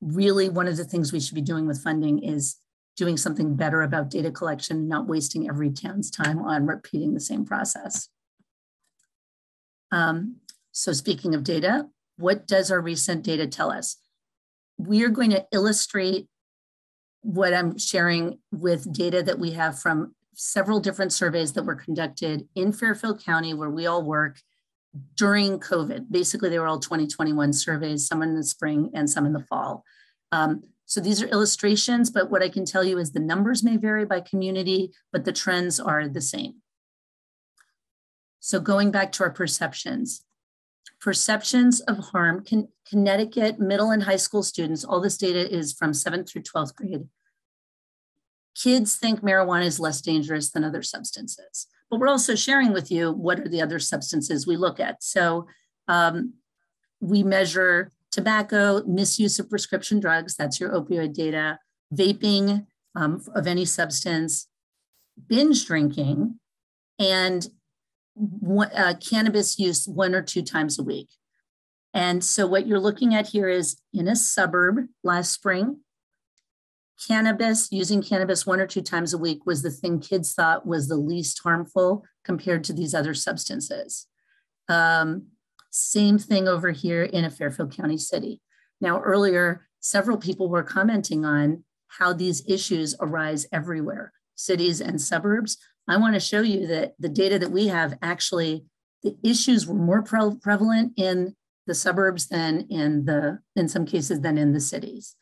really one of the things we should be doing with funding is doing something better about data collection, not wasting every town's time on repeating the same process. So speaking of data, what does our recent data tell us? We are going to illustrate what I'm sharing with data that we have from several different surveys that were conducted in Fairfield County, where we all work, during COVID. Basically, they were all 2021 surveys, some in the spring and some in the fall. So these are illustrations, but what I can tell you is the numbers may vary by community, but the trends are the same. So going back to our perceptions of harm, Connecticut middle and high school students, all this data is from 7th through 12th grade. Kids think marijuana is less dangerous than other substances, but we're also sharing with you what are the other substances we look at. So we measure tobacco, misuse of prescription drugs, that's your opioid data, vaping of any substance, binge drinking, and cannabis use 1 or 2 times a week. And so what you're looking at here is in a suburb last spring, using cannabis 1 or 2 times a week was the thing kids thought was the least harmful compared to these other substances. Same thing over here in a Fairfield County city. Now, earlier, several people were commenting on how these issues arise everywhere, cities and suburbs. I want to show you that the data that we have, actually, the issues were more prevalent in the suburbs than in some cases than in the cities.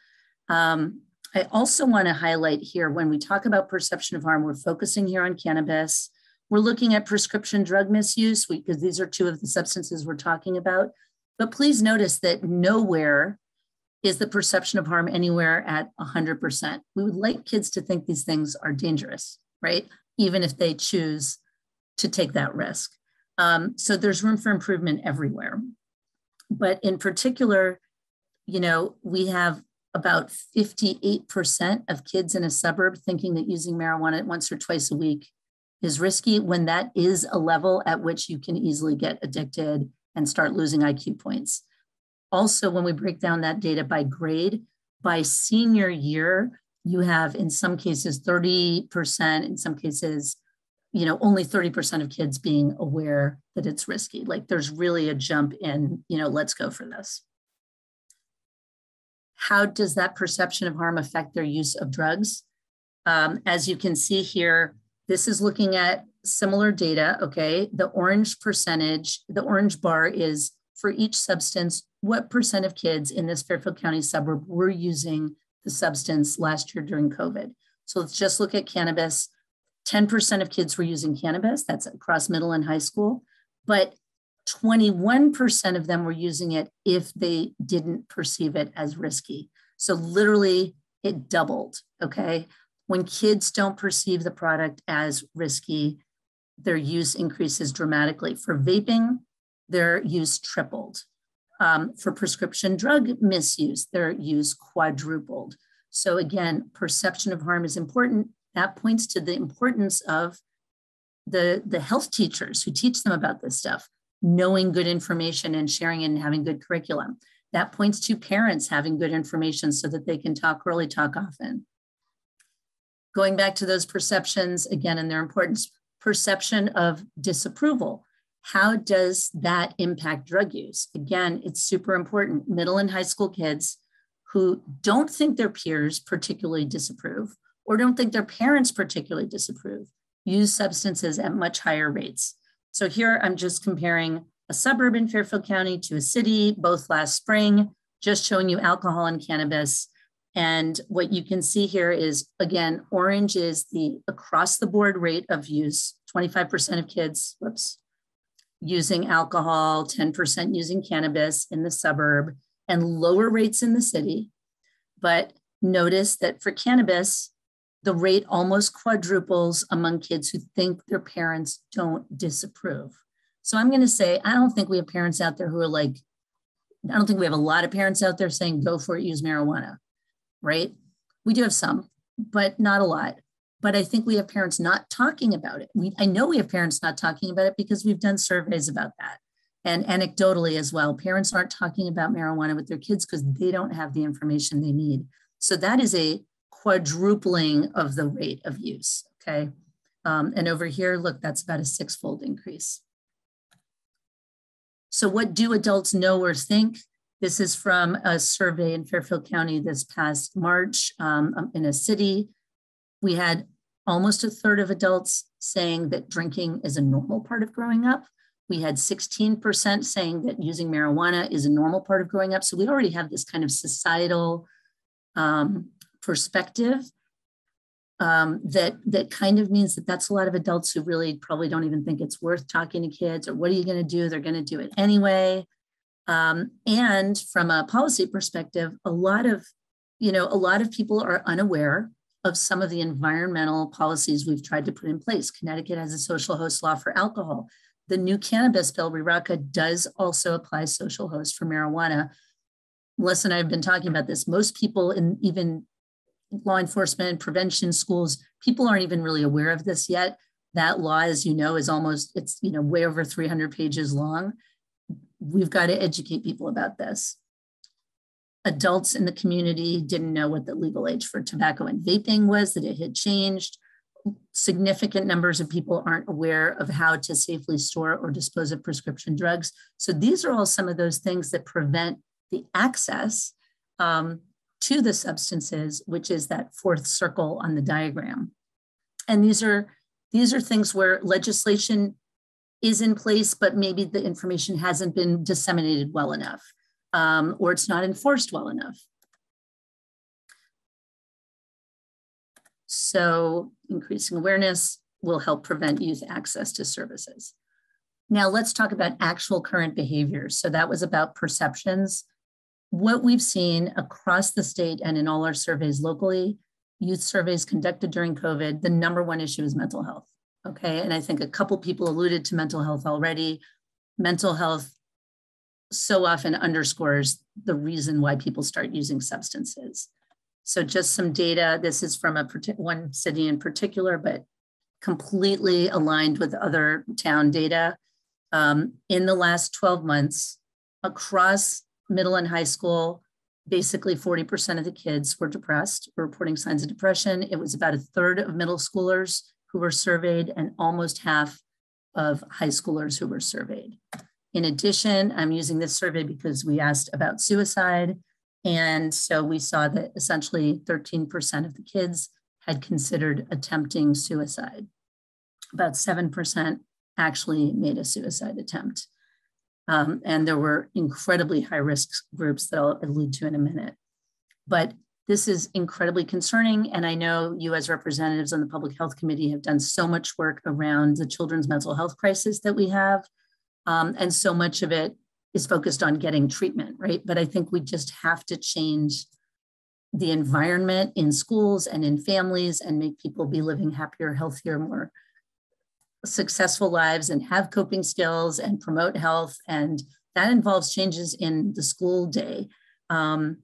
I also want to highlight here, when we talk about perception of harm, we're focusing here on cannabis. We're looking at prescription drug misuse because these are 2 of the substances we're talking about. But please notice that nowhere is the perception of harm anywhere at 100%. We would like kids to think these things are dangerous, right? Even if they choose to take that risk. So there's room for improvement everywhere. But in particular, we have about 58% of kids in a suburb thinking that using marijuana once or twice a week is risky, when that is a level at which you can easily get addicted and start losing IQ points. Also, when we break down that data by grade, by senior year, you have in some cases 30%, in some cases, only 30% of kids being aware that it's risky. Like there's really a jump in, let's go for this. How does that perception of harm affect their use of drugs? As you can see here, this is looking at similar data, okay? The orange percentage, the orange bar is for each substance, what percent of kids in this Fairfield County suburb were using the substance last year during COVID? So let's just look at cannabis. 10% of kids were using cannabis, that's across middle and high school, but 21% of them were using it if they didn't perceive it as risky. So literally it doubled, okay? When kids don't perceive the product as risky, their use increases dramatically. For vaping, their use tripled. For prescription drug misuse, their use quadrupled. So again, perception of harm is important. That points to the importance of the health teachers who teach them about this stuff, knowing good information and sharing it and having good curriculum. That points to parents having good information so that they can talk early, talk often. Going back to those perceptions again and their importance, perception of disapproval. How does that impact drug use? Again, it's super important. Middle and high school kids who don't think their peers particularly disapprove or don't think their parents particularly disapprove, use substances at much higher rates. So here I'm just comparing a suburb in Fairfield County to a city, both last spring, just showing you alcohol and cannabis. And what you can see here is, again, orange is the across the board rate of use, 25% of kids, using alcohol, 10% using cannabis in the suburb, and lower rates in the city. But notice that for cannabis, the rate almost quadruples among kids who think their parents don't disapprove. So I'm going to say, I don't think we have parents out there who are like, I don't think we have a lot of parents out there saying, go for it, use marijuana, right? We do have some, but not a lot. But I think we have parents not talking about it. I know we have parents not talking about it because we've done surveys about that. And anecdotally as well, parents aren't talking about marijuana with their kids because they don't have the information they need. So that is a quadrupling of the rate of use, okay? And over here, look, that's about a 6-fold increase. So what do adults know or think? This is from a survey in Fairfield County this past March in a city. We had almost a third of adults saying that drinking is a normal part of growing up. We had 16% saying that using marijuana is a normal part of growing up. So we already have this kind of societal perspective that kind of means that that's a lot of adults who really probably don't even think it's worth talking to kids, or what are you going to do? They're going to do it anyway. And from a policy perspective, a lot of people are unaware of some of the environmental policies we've tried to put in place. Connecticut has a social host law for alcohol. The new cannabis bill, RERACA, does also apply social host for marijuana. Melissa and I have been talking about this. Most people in even law enforcement, prevention, schools, people aren't even really aware of this yet. That law, as you know, is it's way over 300 pages long. We've got to educate people about this. Adults in the community didn't know what the legal age for tobacco and vaping was, that it had changed. Significant numbers of people aren't aware of how to safely store or dispose of prescription drugs. So these are all some of those things that prevent the access to the substances, which is that fourth circle on the diagram. And these are things where legislation is in place, but maybe the information hasn't been disseminated well enough, or it's not enforced well enough. So increasing awareness will help prevent youth access to services. Now let's talk about actual current behaviors. So that was about perceptions. What we've seen across the state and in all our surveys locally, youth surveys conducted during COVID, the number one issue is mental health. Okay, and I think a couple people alluded to mental health already. Mental health so often underscores the reason why people start using substances. So just some data, this is from one city in particular, but completely aligned with other town data. In the last 12 months, across middle and high school, basically 40% of the kids were depressed, were reporting signs of depression. It was about a third of middle schoolers who were surveyed and almost half of high schoolers who were surveyed. In addition, I'm using this survey because we asked about suicide. And so we saw that essentially 13% of the kids had considered attempting suicide. About 7% actually made a suicide attempt. And there were incredibly high risk groups that I'll allude to in a minute. But this is incredibly concerning. And I know you as representatives on the Public Health Committee have done so much work around the children's mental health crisis that we have. And so much of it is focused on getting treatment, right? But I think we just have to change the environment in schools and in families and make people be living happier, healthier, more successful lives and have coping skills and promote health. And that involves changes in the school day. And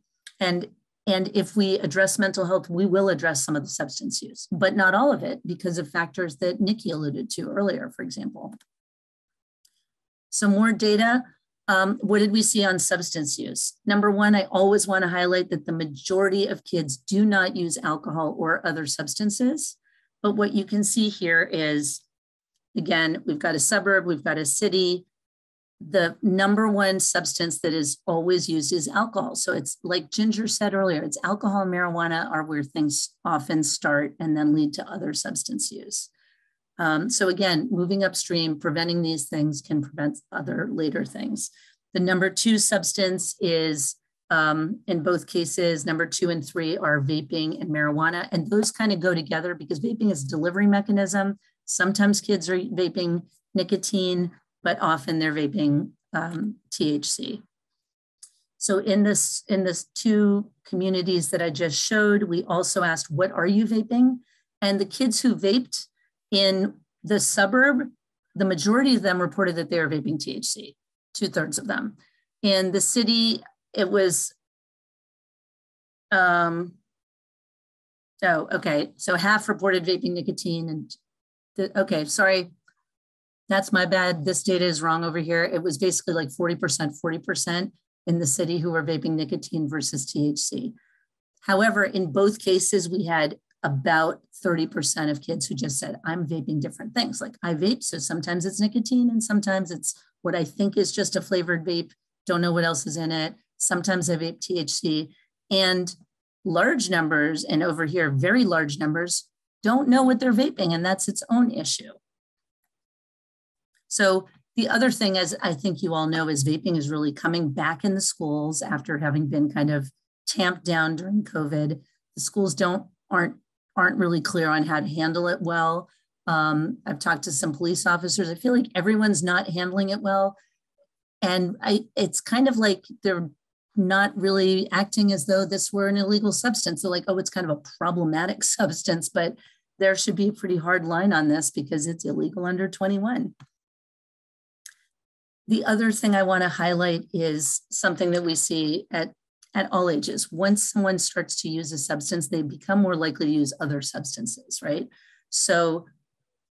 if we address mental health, we will address some of the substance use, but not all of it because of factors that Nikki alluded to earlier, for example. So more data. What did we see on substance use? Number one, I always want to highlight that the majority of kids do not use alcohol or other substances. But what you can see here is, again, we've got a suburb, we've got a city. the number one substance that is always used is alcohol. So it's like Ginger said earlier, it's alcohol and marijuana are where things often start and then lead to other substance use. So again, moving upstream, preventing these things can prevent other later things. The number two substance is, in both cases, number 2 and 3 are vaping and marijuana. And those kind of go together because vaping is a delivery mechanism. Sometimes kids are vaping nicotine, but often they're vaping THC. So in this 2 communities that I just showed, we also asked, what are you vaping? And the kids who vaped in the suburb, the majority of them reported that they were vaping THC, 2/3 of them. In the city, it was, okay. So half reported vaping nicotine and, okay, sorry. That's my bad. This data is wrong over here. It was basically like 40%, 40% in the city who were vaping nicotine versus THC. However, in both cases, we had about 30% of kids who just said, I'm vaping different things. Like I vape, so sometimes it's nicotine and sometimes it's what I think is just a flavored vape. Don't know what else is in it. Sometimes I vape THC. And large numbers, and over here, very large numbers, don't know what they're vaping, and that's its own issue. So the other thing, as I think you all know, is vaping is really coming back in the schools after having been kind of tamped down during COVID. The schools aren't really clear on how to handle it well. I've talked to some police officers. I feel like everyone's not handling it well. And it's kind of like they're not really acting as though this were an illegal substance. They're like, oh, it's kind of a problematic substance, but there should be a pretty hard line on this because it's illegal under 21. The other thing I want to highlight is something that we see at all ages. Once someone starts to use a substance, they become more likely to use other substances, right? So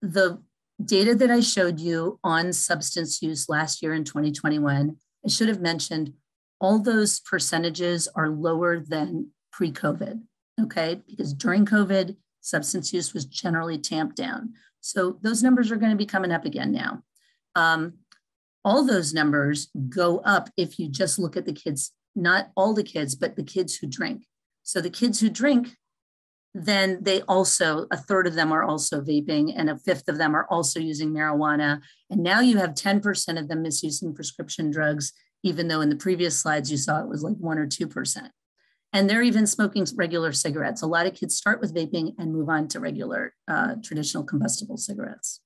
the data that I showed you on substance use last year in 2021, I should have mentioned all those percentages are lower than pre-COVID, okay? Because during COVID, substance use was generally tamped down. So those numbers are going to be coming up again now. All those numbers go up if you just look at the kids, not all the kids, but the kids who drink. So the kids who drink, then they also, 1/3 of them are also vaping and 1/5 of them are also using marijuana. And now you have 10% of them misusing prescription drugs, even though in the previous slides you saw it was like 1 or 2%. And they're even smoking regular cigarettes. A lot of kids start with vaping and move on to regular traditional combustible cigarettes.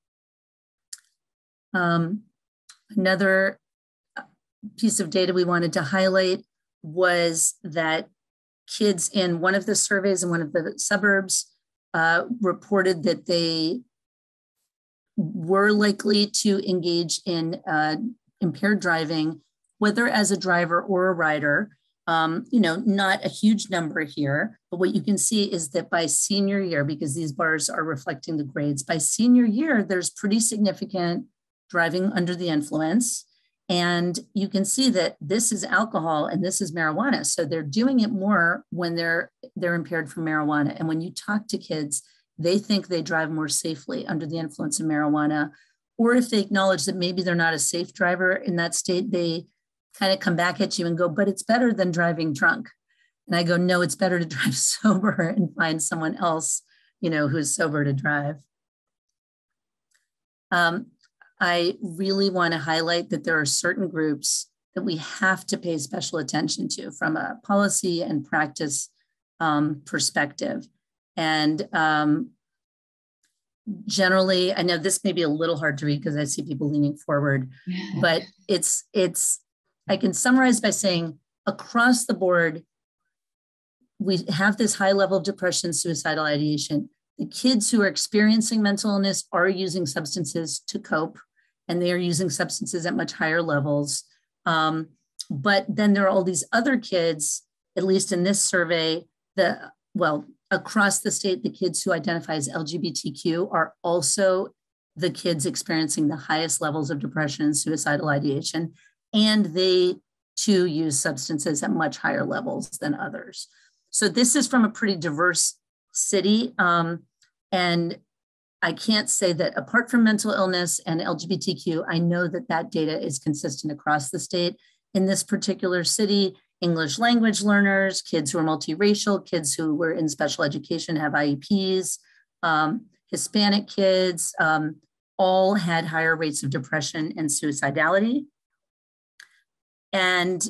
Another piece of data we wanted to highlight was that kids in one of the surveys in one of the suburbs reported that they were likely to engage in impaired driving, whether as a driver or a rider. Not a huge number here, but what you can see is that by senior year, because these bars are reflecting the grades, by senior year, there's pretty significant driving under the influence. And you can see that this is alcohol and this is marijuana. So they're doing it more when they're impaired from marijuana. And when you talk to kids, they think they drive more safely under the influence of marijuana. Or if they acknowledge that maybe they're not a safe driver in that state, they kind of come back at you and go, but it's better than driving drunk. And I go, no, it's better to drive sober and find someone else, who's sober to drive. I really want to highlight that there are certain groups that we have to pay special attention to from a policy and practice perspective. And generally, I know this may be a little hard to read because I see people leaning forward, but I can summarize by saying across the board, we have this high level of depression, suicidal ideation. The kids who are experiencing mental illness are using substances to cope, and they are using substances at much higher levels. But then there are all these other kids, at least in this survey, across the state, the kids who identify as LGBTQ are also the kids experiencing the highest levels of depression and suicidal ideation. And they too use substances at much higher levels than others. So this is from a pretty diverse city. And I can't say that apart from mental illness and LGBTQ, I know that that data is consistent across the state. In this particular city, English language learners, kids who are multiracial, kids who were in special education have IEPs, Hispanic kids, all had higher rates of depression and suicidality. And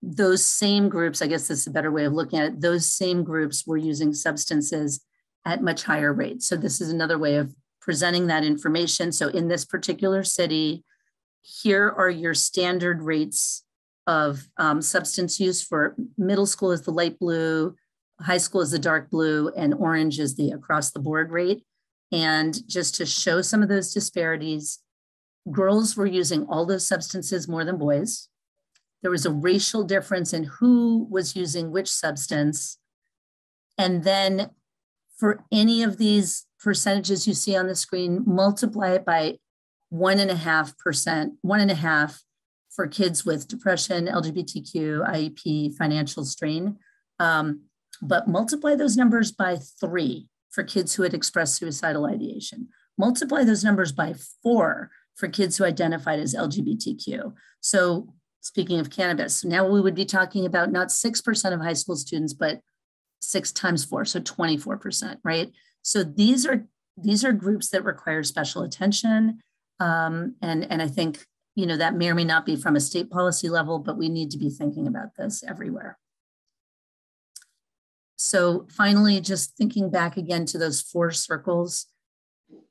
those same groups, I guess this is a better way of looking at it, those same groups were using substances at much higher rates. So this is another way of presenting that information. So in this particular city, here are your standard rates of substance use. For middle school is the light blue, high school is the dark blue, and orange is the across the board rate. And just to show some of those disparities, girls were using all those substances more than boys. There was a racial difference in who was using which substance. And then for any of these percentages you see on the screen, multiply it by 1.5%, 1.5 for kids with depression, LGBTQ, IEP, financial strain. But multiply those numbers by 3 for kids who had expressed suicidal ideation. Multiply those numbers by 4 for kids who identified as LGBTQ. So speaking of cannabis, now we would be talking about not 6% of high school students, but 6 times 4, so 24%, right? So these are groups that require special attention. And I think, you know, that may or may not be from a state policy level, but we need to be thinking about this everywhere. So finally, just thinking back again to those 4 circles,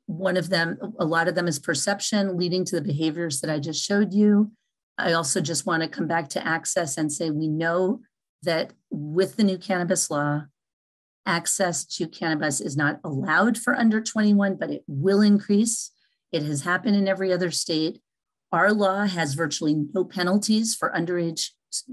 one of them, a lot of them is perception leading to the behaviors that I just showed you. I also just want to come back to access and say, we know that with the new cannabis law, access to cannabis is not allowed for under 21, but it will increase. It has happened in every other state. Our law has virtually no penalties for underage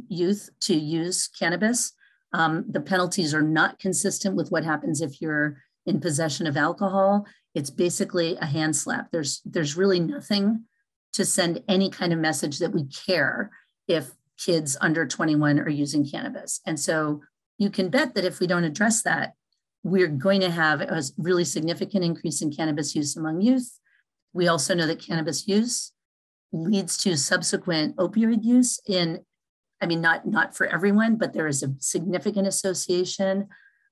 youth to use cannabis. The penalties are not consistent with what happens if you're in possession of alcohol. It's basically a hand slap. There's really nothing to send any kind of message that we care if kids under 21 are using cannabis. And so you can bet that if we don't address that, we're going to have a really significant increase in cannabis use among youth. We also know that cannabis use leads to subsequent opioid use not for everyone, but there is a significant association.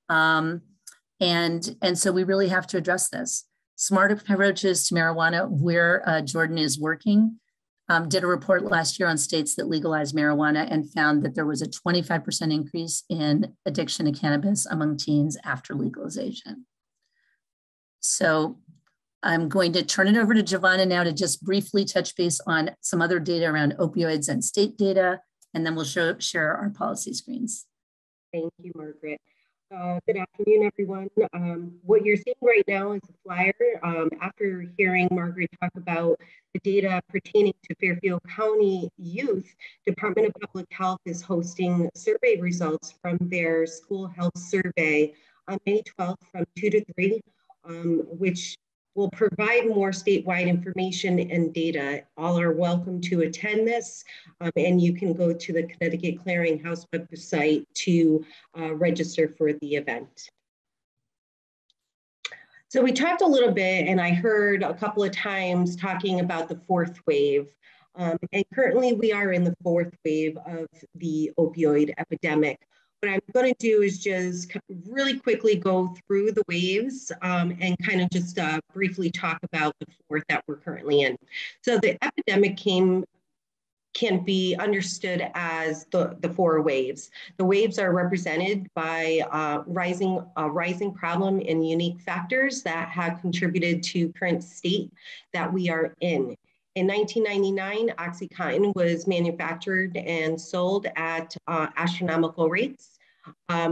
And so we really have to address this. Smart approaches to marijuana, where Jordan is working, did a report last year on states that legalized marijuana and found that there was a 25% increase in addiction to cannabis among teens after legalization. So I'm going to turn it over to Giovanna now to just briefly touch base on some other data around opioids and state data, and then we'll share our policy screens. Thank you, Margaret. Good afternoon, everyone. What you're seeing right now is a flyer. After hearing Margaret talk about the data pertaining to Fairfield County youth, Department of Public Health is hosting survey results from their school health survey on May 12th from 2 to 3, which will provide more statewide information and data. All are welcome to attend this, and you can go to the Connecticut Clearinghouse website to register for the event. So we talked a little bit, and I heard a couple of times talking about the 4th wave. And currently we are in the 4th wave of the opioid epidemic. What I'm going to do is just really quickly go through the waves and kind of just briefly talk about the 4th that we're currently in. So the epidemic can be understood as the 4 waves. The waves are represented by a rising problem and unique factors that have contributed to current state that we are in. In 1999, OxyContin was manufactured and sold at astronomical rates,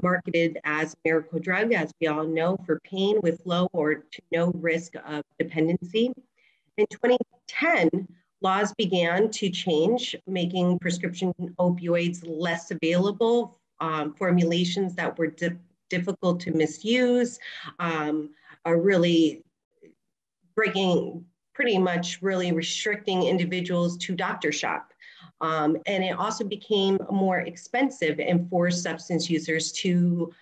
marketed as a miracle drug, as we all know, for pain with low or to no risk of dependency. In 2010, laws began to change, making prescription opioids less available, formulations that were difficult to misuse, are really pretty much restricting individuals to doctor shop. And it also became more expensive and forced substance users to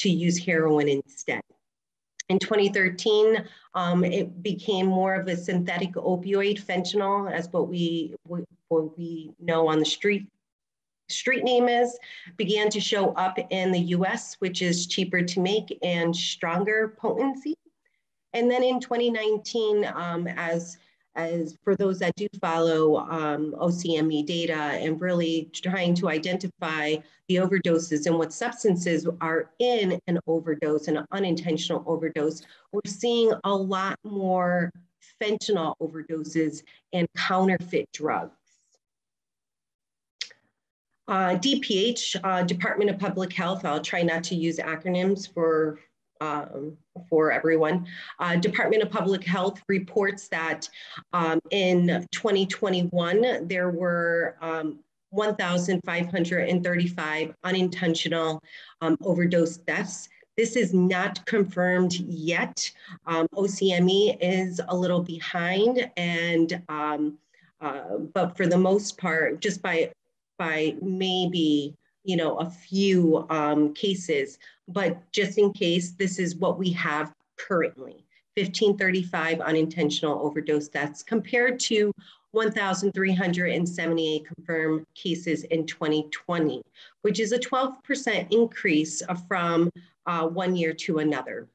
use heroin instead. In 2013, it became more of a synthetic opioid, fentanyl, as what we know on the street name is, began to show up in the US, which is cheaper to make and stronger potency. And then in 2019, as for those that do follow OCME data and really trying to identify the overdoses and what substances are in an overdose and an unintentional overdose, we're seeing a lot more fentanyl overdoses and counterfeit drugs. DPH, Department of Public Health, I'll try not to use acronyms for everyone. Department of Public Health reports that in 2021, there were 1,535 unintentional overdose deaths. This is not confirmed yet. OCME is a little behind, and but for the most part, just by maybe a few cases, but just in case, this is what we have currently: 1,535 unintentional overdose deaths compared to 1,378 confirmed cases in 2020, which is a 12% increase from 1 year to another.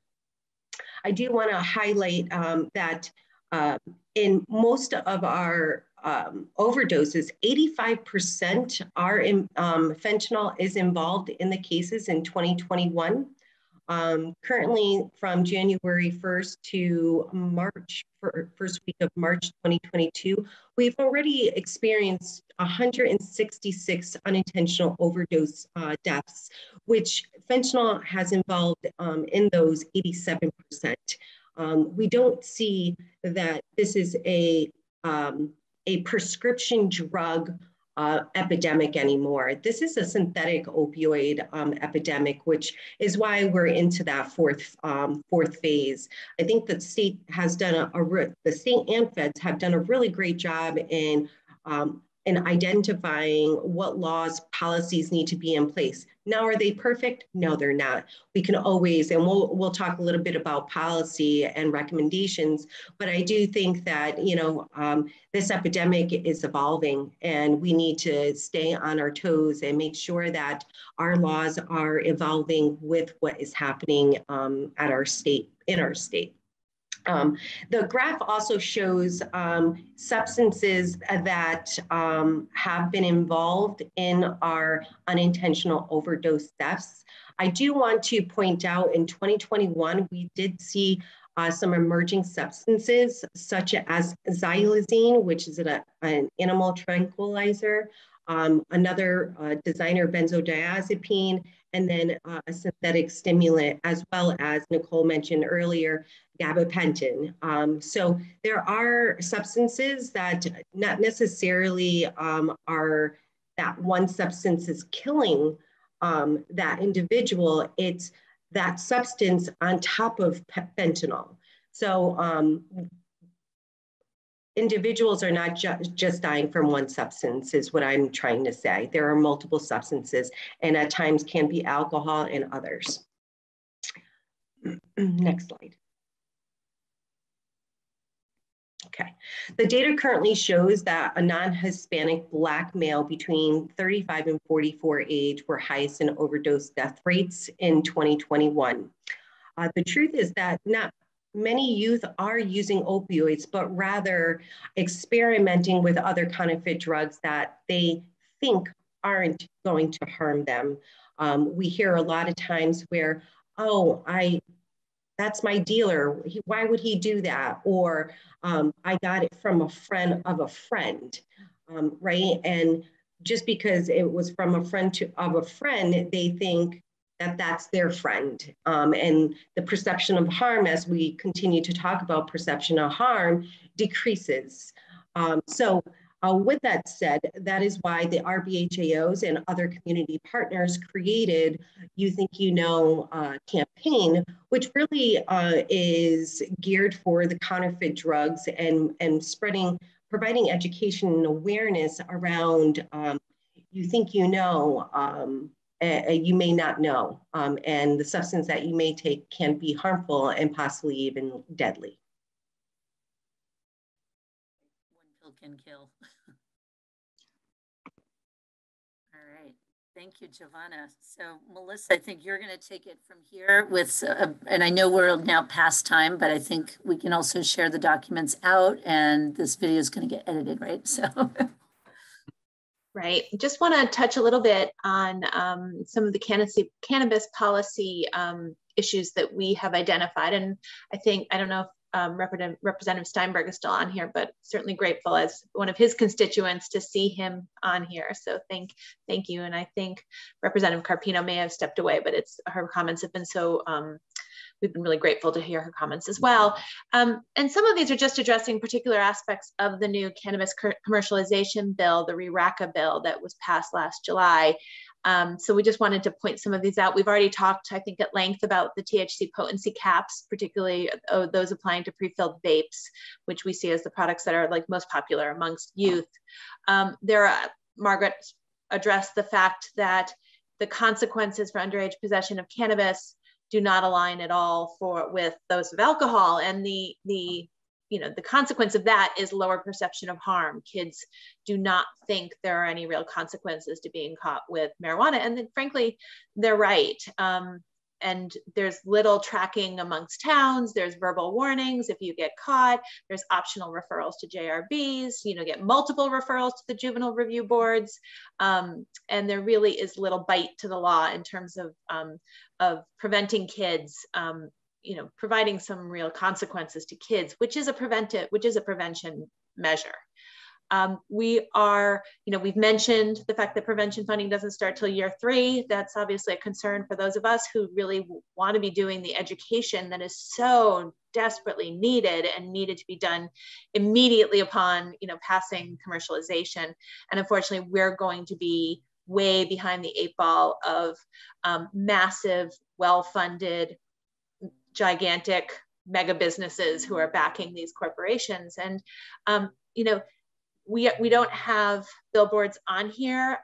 I do want to highlight that in most of our overdoses, 85% are fentanyl is involved in the cases in 2021. Currently, from January 1st to first week of March 2022, we've already experienced 166 unintentional overdose deaths, which fentanyl has involved in those 87%. We don't see that this is a prescription drug epidemic anymore. This is a synthetic opioid epidemic, which is why we're into that fourth phase. I think the state has done the state and feds have done a really great job in identifying what laws, policies need to be in place. Now, are they perfect? No, they're not. We can always, and we'll talk a little bit about policy and recommendations, but I do think that, this epidemic is evolving and we need to stay on our toes and make sure that our laws are evolving with what is happening in our state. The graph also shows substances that have been involved in our unintentional overdose deaths. I do want to point out in 2021, we did see some emerging substances such as xylazine, which is an animal tranquilizer, another designer benzodiazepine, and then a synthetic stimulant, as well as Nicole mentioned earlier, gabapentin. So there are substances that not necessarily are that one substance is killing that individual, it's that substance on top of fentanyl. So individuals are not just dying from one substance is what I'm trying to say. There are multiple substances and at times can be alcohol and others. Next slide. Okay, the data currently shows that a non-Hispanic Black male between 35 and 44 age were highest in overdose death rates in 2021. The truth is that not many youth are using opioids, but rather experimenting with other counterfeit drugs that they think aren't going to harm them. We hear a lot of times where, oh, that's my dealer. Why would he do that? Or I got it from a friend of a friend, right? And just because it was from a friend of a friend, they think that that's their friend. And the perception of harm, as we continue to talk about perception of harm, decreases. With that said, that is why the RBHAOs and other community partners created You Think You Know campaign, which really is geared for the counterfeit drugs and providing education and awareness around You Think You Know you may not know. And the substance that you may take can be harmful and possibly even deadly. One pill can kill. All right. Thank you, Giovanna. So Melissa, I think you're going to take it from here with, and I know we're now past time, but I think we can also share the documents out and this video is going to get edited, right? So. Right. Just want to touch a little bit on some of the cannabis policy issues that we have identified. And I think, I don't know if Representative Steinberg is still on here, but certainly grateful as one of his constituents to see him on here. So thank you. And I think Representative Carpino may have stepped away, but her comments have been so, we've been really grateful to hear her comments as well. And some of these are just addressing particular aspects of the new cannabis commercialization bill, the RERACA bill that was passed last July. So we just wanted to point some of these out. We've already talked, I think, at length about the THC potency caps, particularly those applying to pre-filled vapes, which we see as the products that are like most popular amongst youth. Margaret addressed the fact that the consequences for underage possession of cannabis do not align at all with those of alcohol. And the consequence of that is lower perception of harm. Kids do not think there are any real consequences to being caught with marijuana. And then frankly, they're right. And there's little tracking amongst towns. There's verbal warnings if you get caught. There's optional referrals to JRBs, get multiple referrals to the juvenile review boards. And there really is little bite to the law in terms of preventing kids, providing some real consequences to kids, which is a prevention measure. We've mentioned the fact that prevention funding doesn't start till year 3. That's obviously a concern for those of us who really want to be doing the education that is so desperately needed and needed to be done immediately upon, passing commercialization. And unfortunately, we're going to be way behind the 8 ball of massive, well-funded, gigantic mega businesses who are backing these corporations. And, we don't have billboards on here.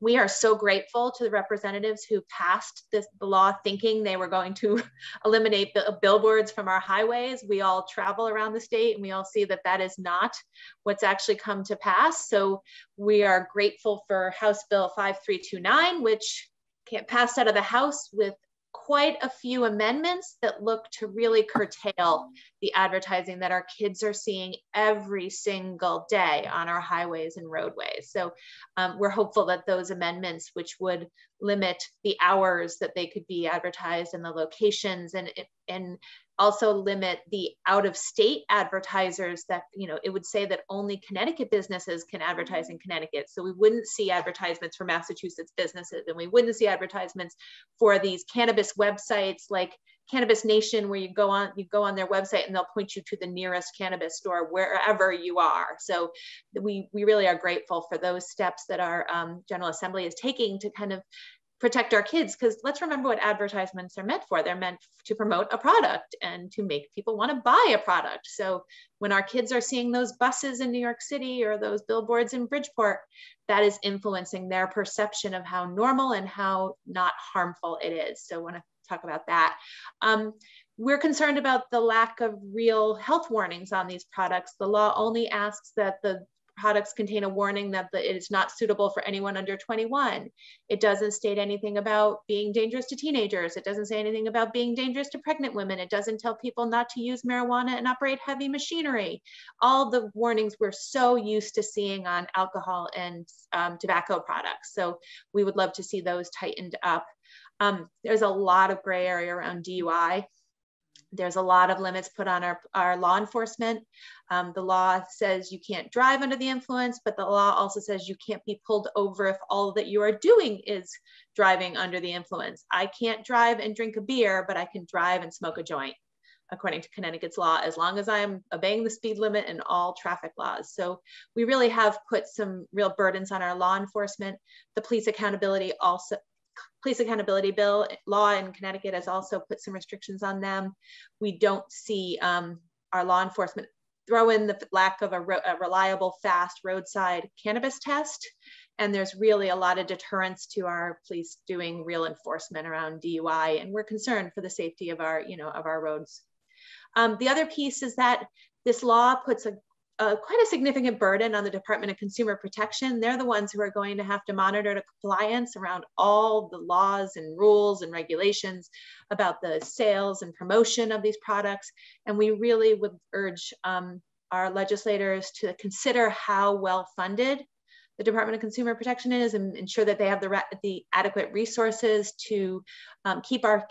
We are so grateful to the representatives who passed the law thinking they were going to eliminate billboards from our highways. We all travel around the state and we all see that that is not what's actually come to pass. So we are grateful for House Bill 5329, which passed out of the House with quite a few amendments that look to really curtail the advertising that our kids are seeing every single day on our highways and roadways. So we're hopeful that those amendments, which would limit the hours that they could be advertised and the locations, and also limit the out-of-state advertisers, that it would say that only Connecticut businesses can advertise in Connecticut. So we wouldn't see advertisements for Massachusetts businesses, and we wouldn't see advertisements for these cannabis websites like Cannabis Nation, where you go on their website and they'll point you to the nearest cannabis store wherever you are. So we really are grateful for those steps that our General Assembly is taking to kind of protect our kids, because let's remember what advertisements are meant for. They're meant to promote a product and to make people want to buy a product. So when our kids are seeing those buses in New York City or those billboards in Bridgeport, that is influencing their perception of how normal and how not harmful it is. So I want to talk about that. We're concerned about the lack of real health warnings on these products. The law only asks that the products contain a warning that it is not suitable for anyone under 21. It doesn't state anything about being dangerous to teenagers. It doesn't say anything about being dangerous to pregnant women. It doesn't tell people not to use marijuana and operate heavy machinery. All the warnings we're so used to seeing on alcohol and tobacco products. So we would love to see those tightened up. There's a lot of gray area around DUI. There's a lot of limits put on our law enforcement. The law says you can't drive under the influence, but the law also says you can't be pulled over if all that you are doing is driving under the influence. I can't drive and drink a beer, but I can drive and smoke a joint, according to Connecticut's law, as long as I am obeying the speed limit and all traffic laws. So we really have put some real burdens on our law enforcement. The police accountability bill law in Connecticut has also put some restrictions on them. We don't see our law enforcement throw in the lack of a reliable, fast roadside cannabis test. And there's really a lot of deterrence to our police doing real enforcement around DUI. And we're concerned for the safety of our, of our roads. The other piece is that this law puts quite a significant burden on the Department of Consumer Protection. They're the ones who are going to have to monitor the compliance around all the laws and rules and regulations about the sales and promotion of these products. And we really would urge our legislators to consider how well funded the Department of Consumer Protection is, and ensure that they have the adequate resources to keep our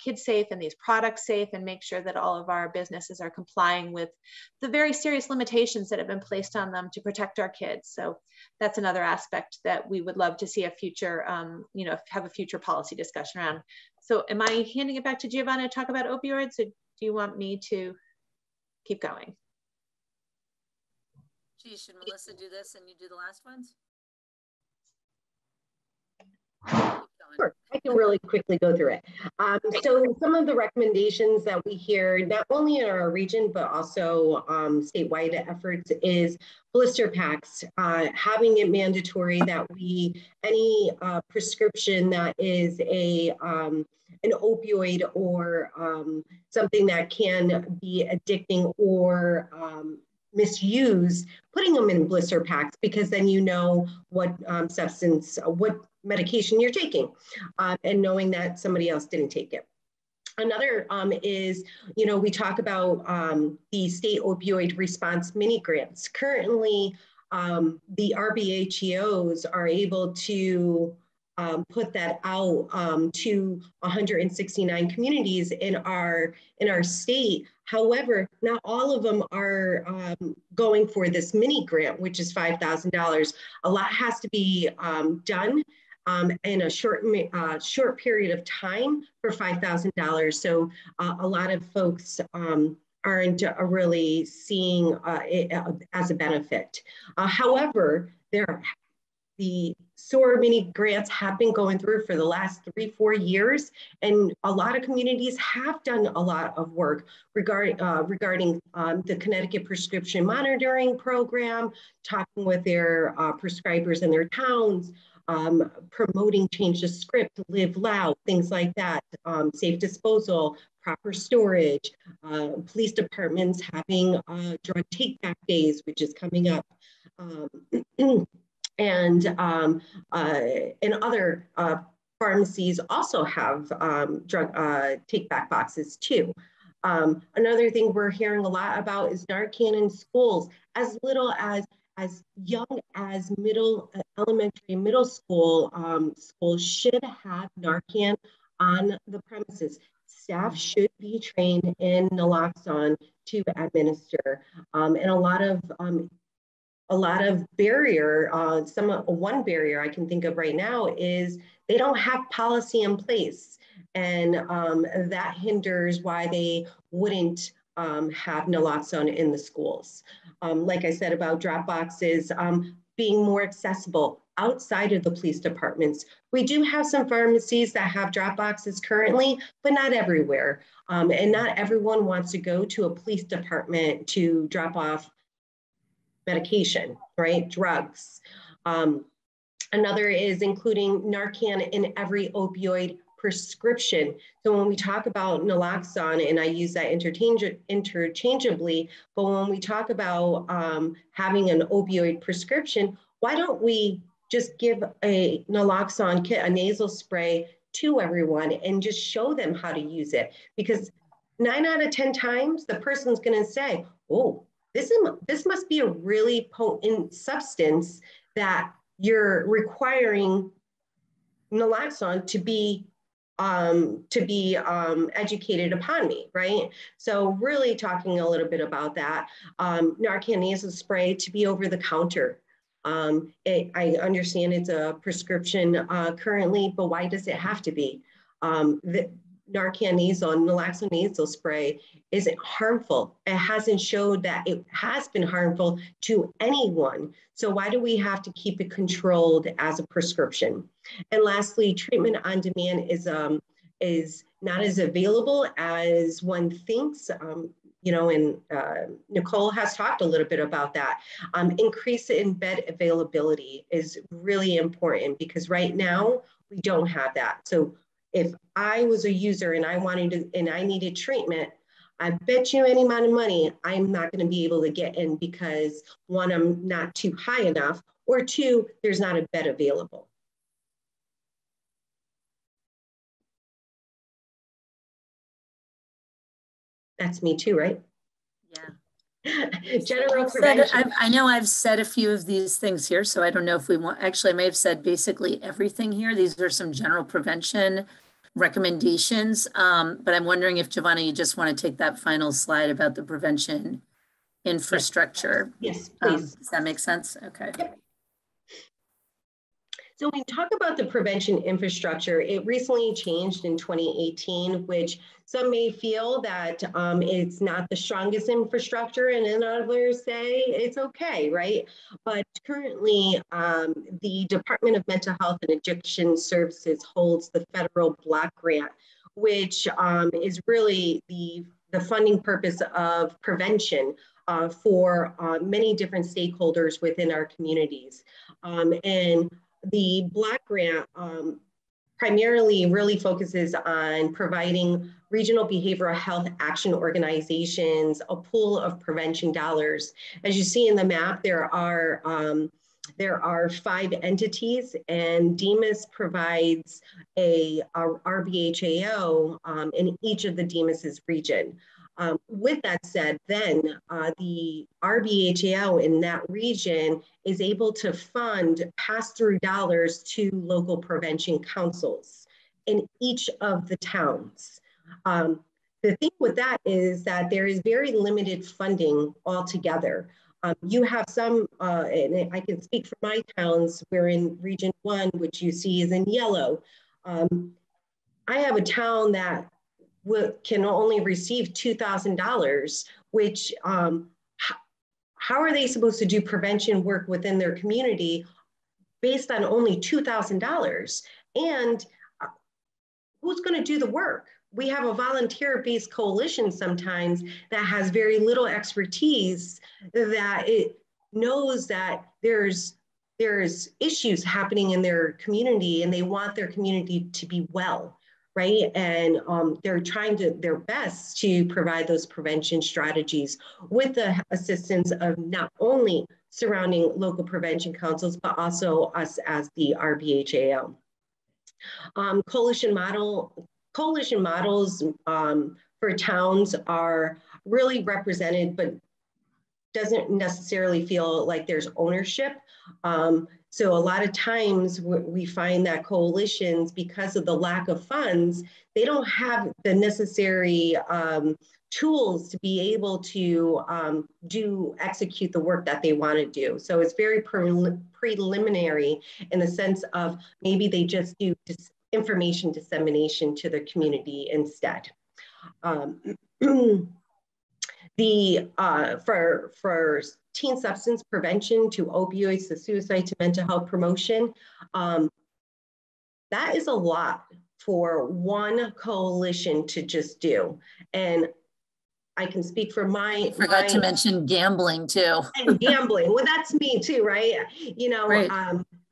kids safe and these products safe, and make sure that all of our businesses are complying with the very serious limitations that have been placed on them to protect our kids. So that's another aspect that we would love to see a future, have a future policy discussion around. So am I handing it back to Giovanna to talk about opioids, or do you want me to keep going? Geez, should Melissa do this and you do the last ones? Sure, I can really quickly go through it. So some of the recommendations that we hear, not only in our region, but also statewide efforts, is blister packs, having it mandatory that any prescription that is an opioid or something that can be addicting or misuse, putting them in blister packs, because then you know what what medication you're taking, and knowing that somebody else didn't take it. Another is, we talk about the state opioid response mini grants. Currently, the RBHEOs are able to put that out to 169 communities in our state. However, not all of them are going for this mini grant, which is $5,000. A lot has to be done in a short period of time for $5,000. So a lot of folks aren't really seeing it as a benefit. However, the SOAR mini grants have been going through for the last 3-4 years, and a lot of communities have done a lot of work regarding the Connecticut prescription monitoring program, talking with their prescribers in their towns, promoting change the script, live loud, things like that, safe disposal, proper storage, police departments having drug take-back days, which is coming up. And other pharmacies also have drug take-back boxes too. Another thing we're hearing a lot about is Narcan in schools. As little as young as elementary, middle school, schools should have Narcan on the premises. Staff should be trained in naloxone to administer, and a lot of barrier, one barrier I can think of right now is they don't have policy in place, and that hinders why they wouldn't have naloxone in the schools. Like I said about drop boxes, being more accessible outside of the police departments. We do have some pharmacies that have drop boxes currently, but not everywhere. And not everyone wants to go to a police department to drop off medication, right? Drugs. Another is including Narcan in every opioid prescription. So when we talk about naloxone, and I use that interchangeably, but when we talk about having an opioid prescription, why don't we just give a naloxone kit, a nasal spray to everyone, and just show them how to use it? Because 9 out of 10 times, the person's gonna say, oh, this must be a really potent substance that you're requiring naloxone to be educated upon me, right? So really talking a little bit about that. Narcan nasal spray to be over the counter. I understand it's a prescription currently, but why does it have to be? The Narcan nasal and naloxone nasal spray isn't harmful. It hasn't showed that it has been harmful to anyone. So why do we have to keep it controlled as a prescription? And lastly, treatment on demand is not as available as one thinks. and Nicole has talked a little bit about that. Increase in bed availability is really important because right now we don't have that. So if I was a user and I needed treatment, I bet you any amount of money I'm not going to be able to get in because one, I'm not too high enough, or two, there's not a bed available. That's me too, right? Yeah. General prevention. I know I've said a few of these things here, so I don't know if we want, actually, I may have said basically everything here. These are some general prevention recommendations, but I'm wondering if, Giovanna, you just want to take that final slide about the prevention infrastructure. Yes, please. Does that make sense? Okay. Yep. So when we talk about the prevention infrastructure, it recently changed in 2018, which some may feel that it's not the strongest infrastructure, and then others say it's okay, right? But currently, the Department of Mental Health and Addiction Services holds the federal block grant, which is really the funding purpose of prevention for many different stakeholders within our communities. And the block grant primarily really focuses on providing regional behavioral health action organizations a pool of prevention dollars. As you see in the map, there are 5 entities, and DEMIS provides a RBHAO in each of the DEMIS's region. With that said, then the RBHAO in that region is able to fund pass-through dollars to local prevention councils in each of the towns. The thing with that is that there is very limited funding altogether. You have some, and I can speak for my towns, we're in Region 1, which you see is in yellow. I have a town that can only receive $2,000, which how are they supposed to do prevention work within their community based on only $2,000? And who's going to do the work? We have a volunteer-based coalition sometimes that has very little expertise, that it knows that there's issues happening in their community and they want their community to be well, right? And they're trying their best to provide those prevention strategies with the assistance of not only surrounding local prevention councils, but also us as the RBHAO. Coalition models for towns are really represented, but doesn't necessarily feel like there's ownership. So a lot of times we find that coalitions, because of the lack of funds, they don't have the necessary tools to be able to execute the work that they want to do. So it's very preliminary in the sense of maybe they just do information dissemination to the community instead. For teen substance prevention, to opioids, to suicide, to mental health promotion, that is a lot for one coalition to just do. And I can speak for I forgot to mention gambling too. And gambling, well, that's me too, right? You know, right.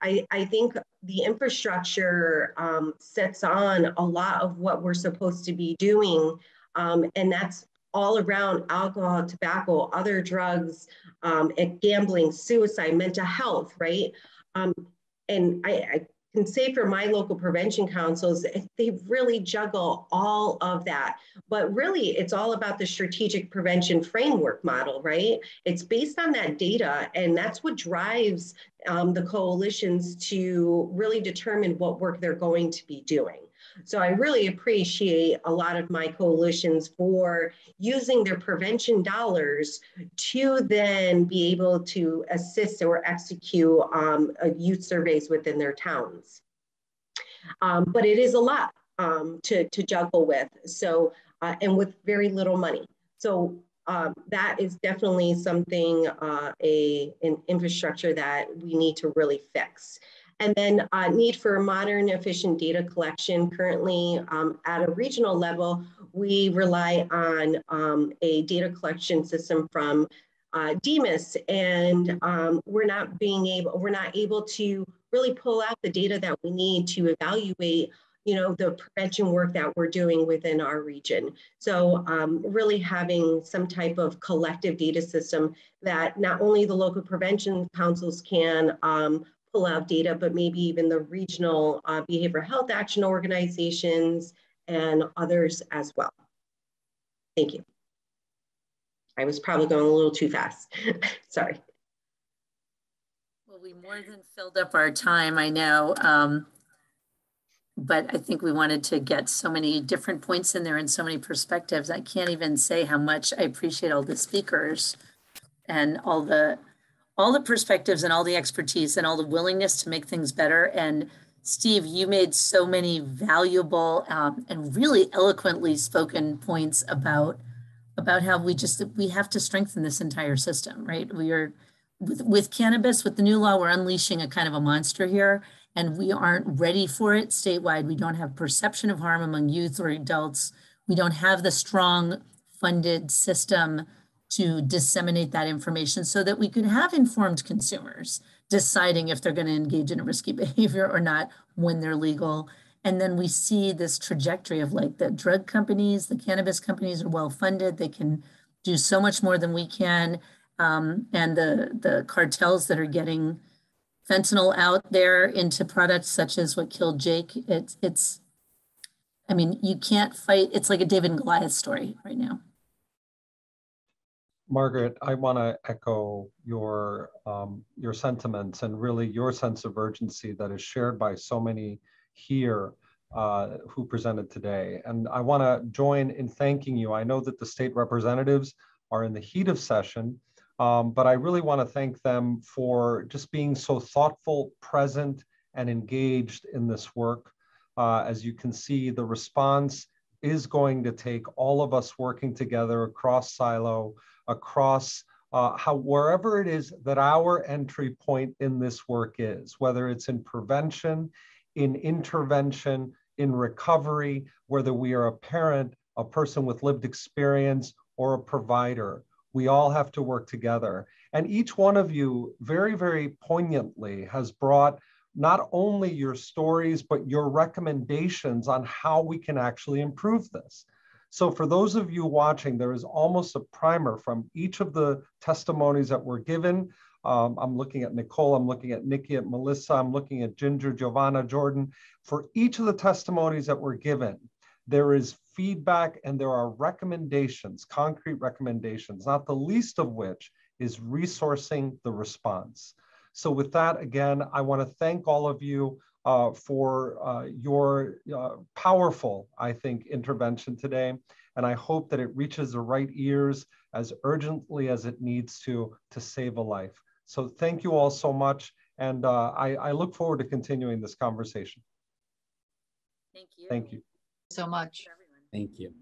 I think the infrastructure sets on a lot of what we're supposed to be doing, and that's all around alcohol, tobacco, other drugs, and gambling, suicide, mental health, right? And I can say for my local prevention councils, they really juggle all of that. But really, it's all about the strategic prevention framework model, right? It's based on that data, and that's what drives the coalitions to really determine what work they're going to be doing. So I really appreciate a lot of my coalitions for using their prevention dollars to then be able to assist or execute youth surveys within their towns. But it is a lot to juggle with, so and with very little money. So that is definitely something, an infrastructure that we need to really fix. And then need for modern, efficient data collection. Currently, at a regional level, we rely on a data collection system from DEMIS, and we're not able to really pull out the data that we need to evaluate, the prevention work that we're doing within our region. So really having some type of collective data system that not only the local prevention councils can pull out data, but maybe even the regional behavioral health action organizations and others as well. Thank you. I was probably going a little too fast. Sorry. Well, we more than filled up our time, I know. But I think we wanted to get so many different points in there and so many perspectives. I can't even say how much I appreciate all the speakers and all the perspectives and all the expertise and all the willingness to make things better. And Steve, you made so many valuable and really eloquently spoken points about how we have to strengthen this entire system, right? We are, with cannabis, with the new law, we're unleashing a kind of a monster here, and we aren't ready for it statewide. We don't have perception of harm among youth or adults. We don't have the strong funded system to disseminate that information so that we could have informed consumers deciding if they're going to engage in a risky behavior or not when they're legal. And then we see this trajectory of like the drug companies, the cannabis companies are well funded. They can do so much more than we can. And the cartels that are getting fentanyl out there into products such as what killed Jake, I mean, you can't fight. It's like a David and Goliath story right now. Margaret, I want to echo your sentiments and really your sense of urgency that is shared by so many here who presented today. And I want to join in thanking you. I know that the state representatives are in the heat of session, but I really want to thank them for just being so thoughtful, present, and engaged in this work. As you can see, the response is going to take all of us working together across silo, across wherever it is that our entry point in this work is, whether it's in prevention, in intervention, in recovery, whether we are a parent, a person with lived experience, or a provider. We all have to work together. And each one of you very, very poignantly has brought not only your stories, but your recommendations on how we can actually improve this. So for those of you watching, there is almost a primer from each of the testimonies that were given. I'm looking at Nicole, I'm looking at Nikki, at Melissa, I'm looking at Ginger, Giovanna, Jordan. For each of the testimonies that were given, there is feedback and there are recommendations, concrete recommendations, not the least of which is resourcing the response. So with that, again, I want to thank all of you for your powerful, I think, intervention today. And I hope that it reaches the right ears as urgently as it needs to save a life. So thank you all so much. And I look forward to continuing this conversation. Thank you. Thank you so much. Thank you.